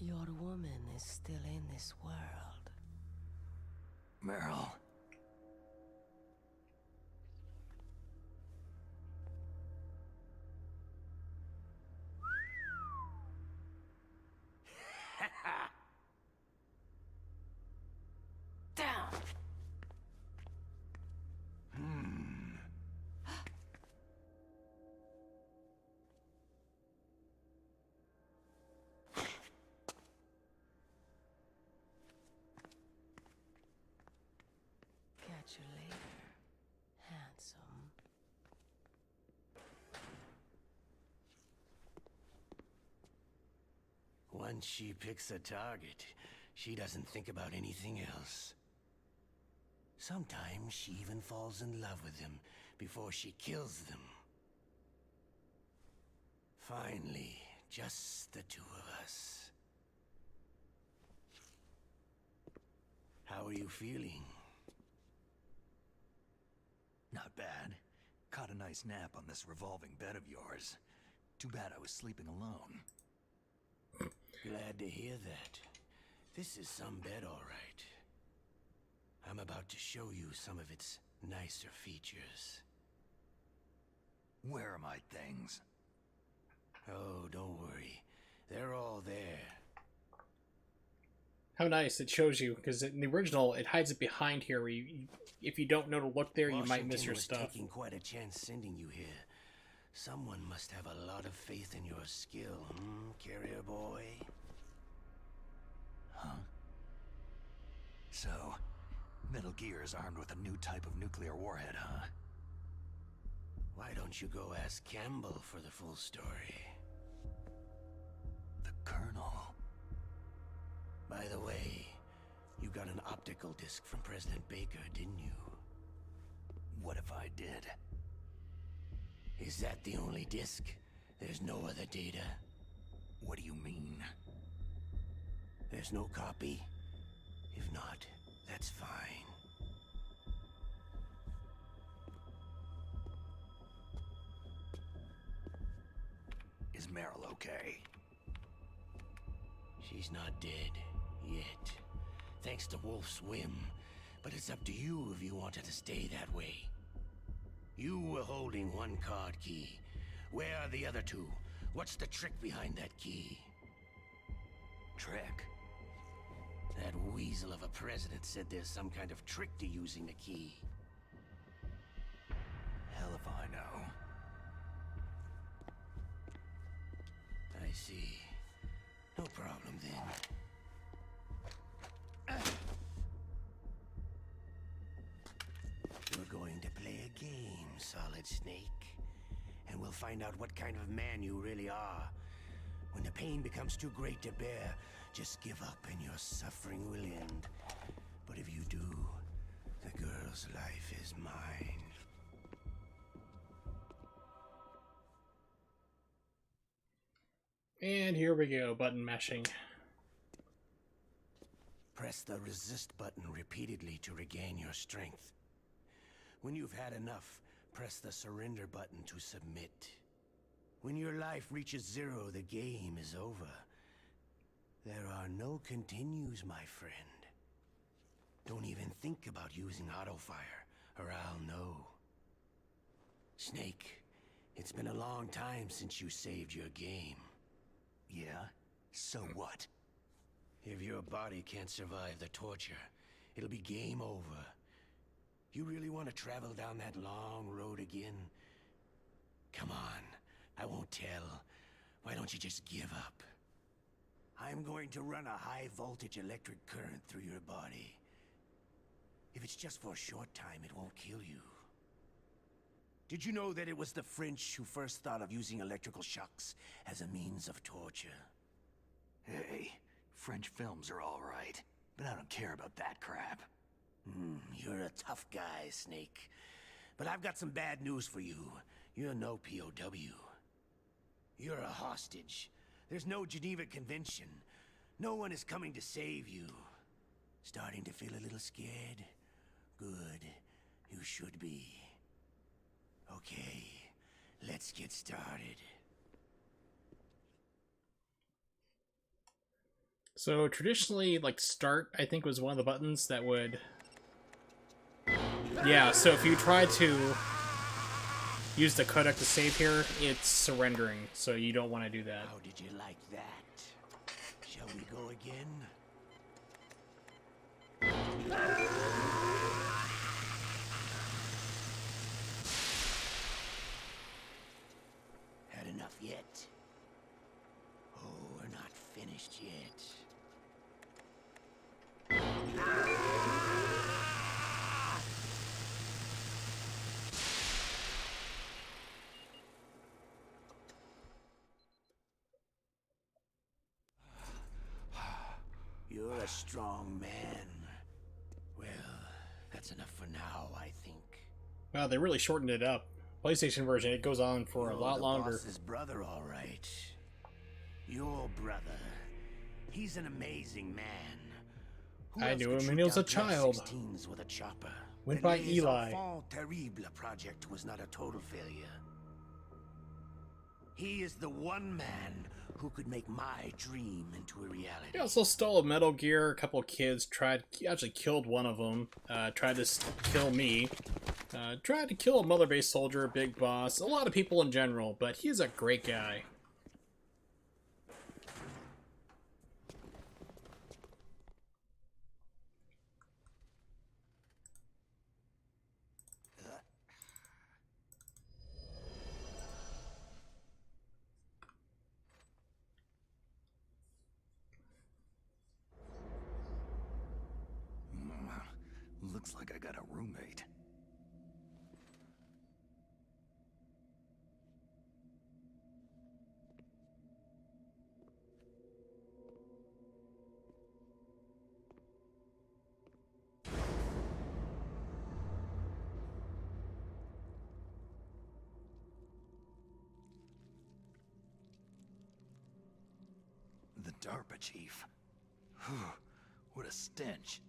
Your woman is still in this world. Meryl. Down! Catch you later, handsome. Once she picks a target, she doesn't think about anything else. Sometimes she even falls in love with them before she kills them. Finally, just the two of us. How are you feeling? Not bad. Caught a nice nap on this revolving bed of yours. Too bad I was sleeping alone. Glad to hear that. This is some bed, all right. I'm about to show you some of its nicer features. Where are my things? Oh, don't worry. They're all there. How nice it shows you, because in the original it hides it behind here. Where you, if you don't know to look there, you might miss your stuff. Washington was taking quite a chance sending you here. Someone must have a lot of faith in your skill, carrier boy? Huh? So, Metal Gear is armed with a new type of nuclear warhead, huh? Why don't you go ask Campbell for the full story? The Colonel. By the way, you got an optical disc from President Baker, didn't you? What if I did? Is that the only disc? There's no other data? What do you mean? There's no copy? If not, that's fine. Is Meryl okay? She's not dead. Yet. Thanks to Wolf's whim. But it's up to you if you want her to stay that way. You were holding one card key. Where are the other two? What's the trick behind that key? Trick? That weasel of a president said there's some kind of trick to using the key. Hell if I know. I see. No problem then. We're going to play a game, Solid Snake. And we'll find out what kind of man you really are. When the pain becomes too great to bear, just give up and your suffering will end. But if you do, the girl's life is mine. And here we go, button mashing. Press the resist button repeatedly to regain your strength. When you've had enough, press the surrender button to submit. When your life reaches zero, the game is over. There are no continues, my friend. Don't even think about using auto-fire, or I'll know. Snake, it's been a long time since you saved your game. Yeah? So what? If your body can't survive the torture, it'll be game over. You really want to travel down that long road again? Come on, I won't tell. Why don't you just give up? I'm going to run a high-voltage electric current through your body. If it's just for a short time, it won't kill you. Did you know that it was the French who first thought of using electrical shocks as a means of torture? Hey, French films are all right, but I don't care about that crap. You're a tough guy, Snake. But I've got some bad news for you. You're no POW. You're a hostage. There's no Geneva Convention. No one is coming to save you. Starting to feel a little scared? Good. You should be. Okay, let's get started. So traditionally, like start, I think was one of the buttons that would... Yeah, so if you try to use the codec to save here, it's surrendering, so you don't want to do that. How did you like that? Shall we go again? Had enough yet? Oh, we're not finished yet. You're a strong man. Well, that's enough for now, I think. Wow, they really shortened it up. PlayStation version, it goes on for a lot longer. Boss's brother, all right. Your brother. He's an amazing man. Who I else knew could him shoot when he was a down child. F-16s with a chopper? Went The by Les Eli. Enfants Terribles project was not a total failure. He is the one man who could make my dream into a reality. He also stole a Metal Gear. A couple of kids actually killed one of them. Tried to kill me. Tried to kill a Mother Base soldier, a big boss. A lot of people in general, but he's a great guy. Looks like I got a roommate. The DARPA chief. What a stench.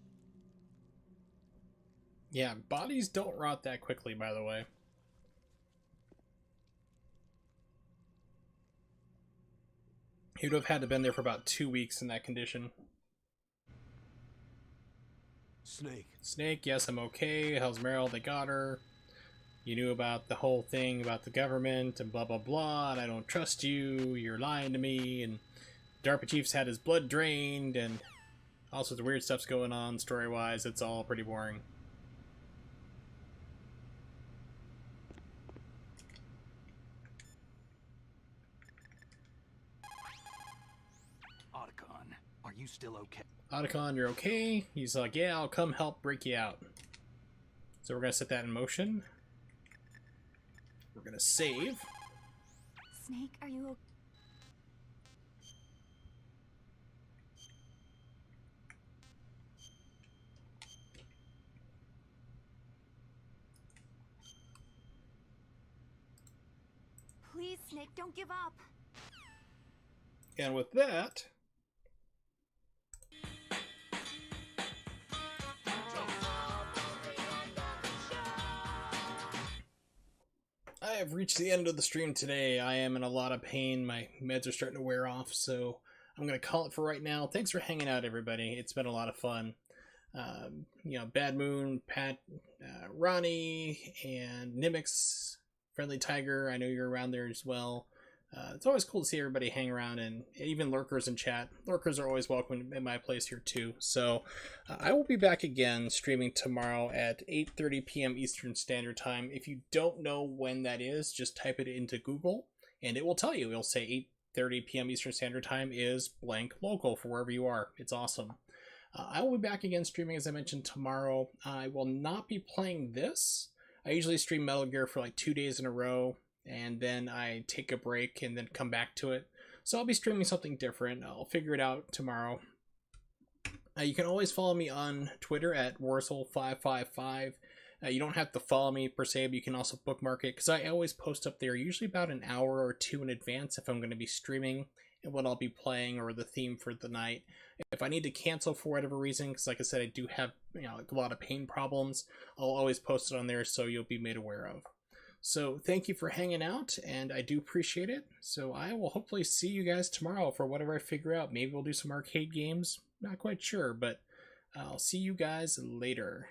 Yeah, bodies don't rot that quickly, by the way. He would have had to been there for about 2 weeks in that condition. Snake. Snake, yes, I'm okay. How's Meryl? They got her. You knew about the whole thing about the government and blah blah blah, and I don't trust you, you're lying to me, and DARPA Chief's had his blood drained, and all sorts of weird stuff's going on story-wise. It's all pretty boring. Otacon, are you still okay? Otacon, you're okay? He's like, yeah, I'll come help break you out. So we're going to set that in motion. We're going to save. Snake, are you okay? Please, Snake, don't give up. And with that... I have reached the end of the stream today. I am in a lot of pain. My meds are starting to wear off, so I'm going to call it for right now. Thanks for hanging out, everybody. It's been a lot of fun. You know, Bad Moon, Pat, Ronnie, and Nimix, Friendly Tiger. I know you're around there as well. It's always cool to see everybody hang around, and even lurkers in chat. Lurkers are always welcome in my place here too. So I will be back again streaming tomorrow at 8:30 p.m. Eastern Standard Time. If you don't know when that is, just type it into Google and it will tell you. It'll say 8:30 p.m. Eastern Standard Time is blank local for wherever you are. It's awesome. I will be back again streaming, as I mentioned, tomorrow. I will not be playing this. I usually stream Metal Gear for like 2 days in a row, and then I take a break and then come back to it. So I'll be streaming something different. I'll figure it out tomorrow. You can always follow me on Twitter at Warzel555. You don't have to follow me per se, but you can also bookmark it, because I always post up there usually about an hour or two in advance if I'm going to be streaming and what I'll be playing or the theme for the night. If I need to cancel for whatever reason, because like I said, I do have like a lot of pain problems, I'll always post it on there so you'll be made aware of. So thank you for hanging out, and I do appreciate it. So I will hopefully see you guys tomorrow for whatever I figure out. Maybe we'll do some arcade games. Not quite sure, but I'll see you guys later.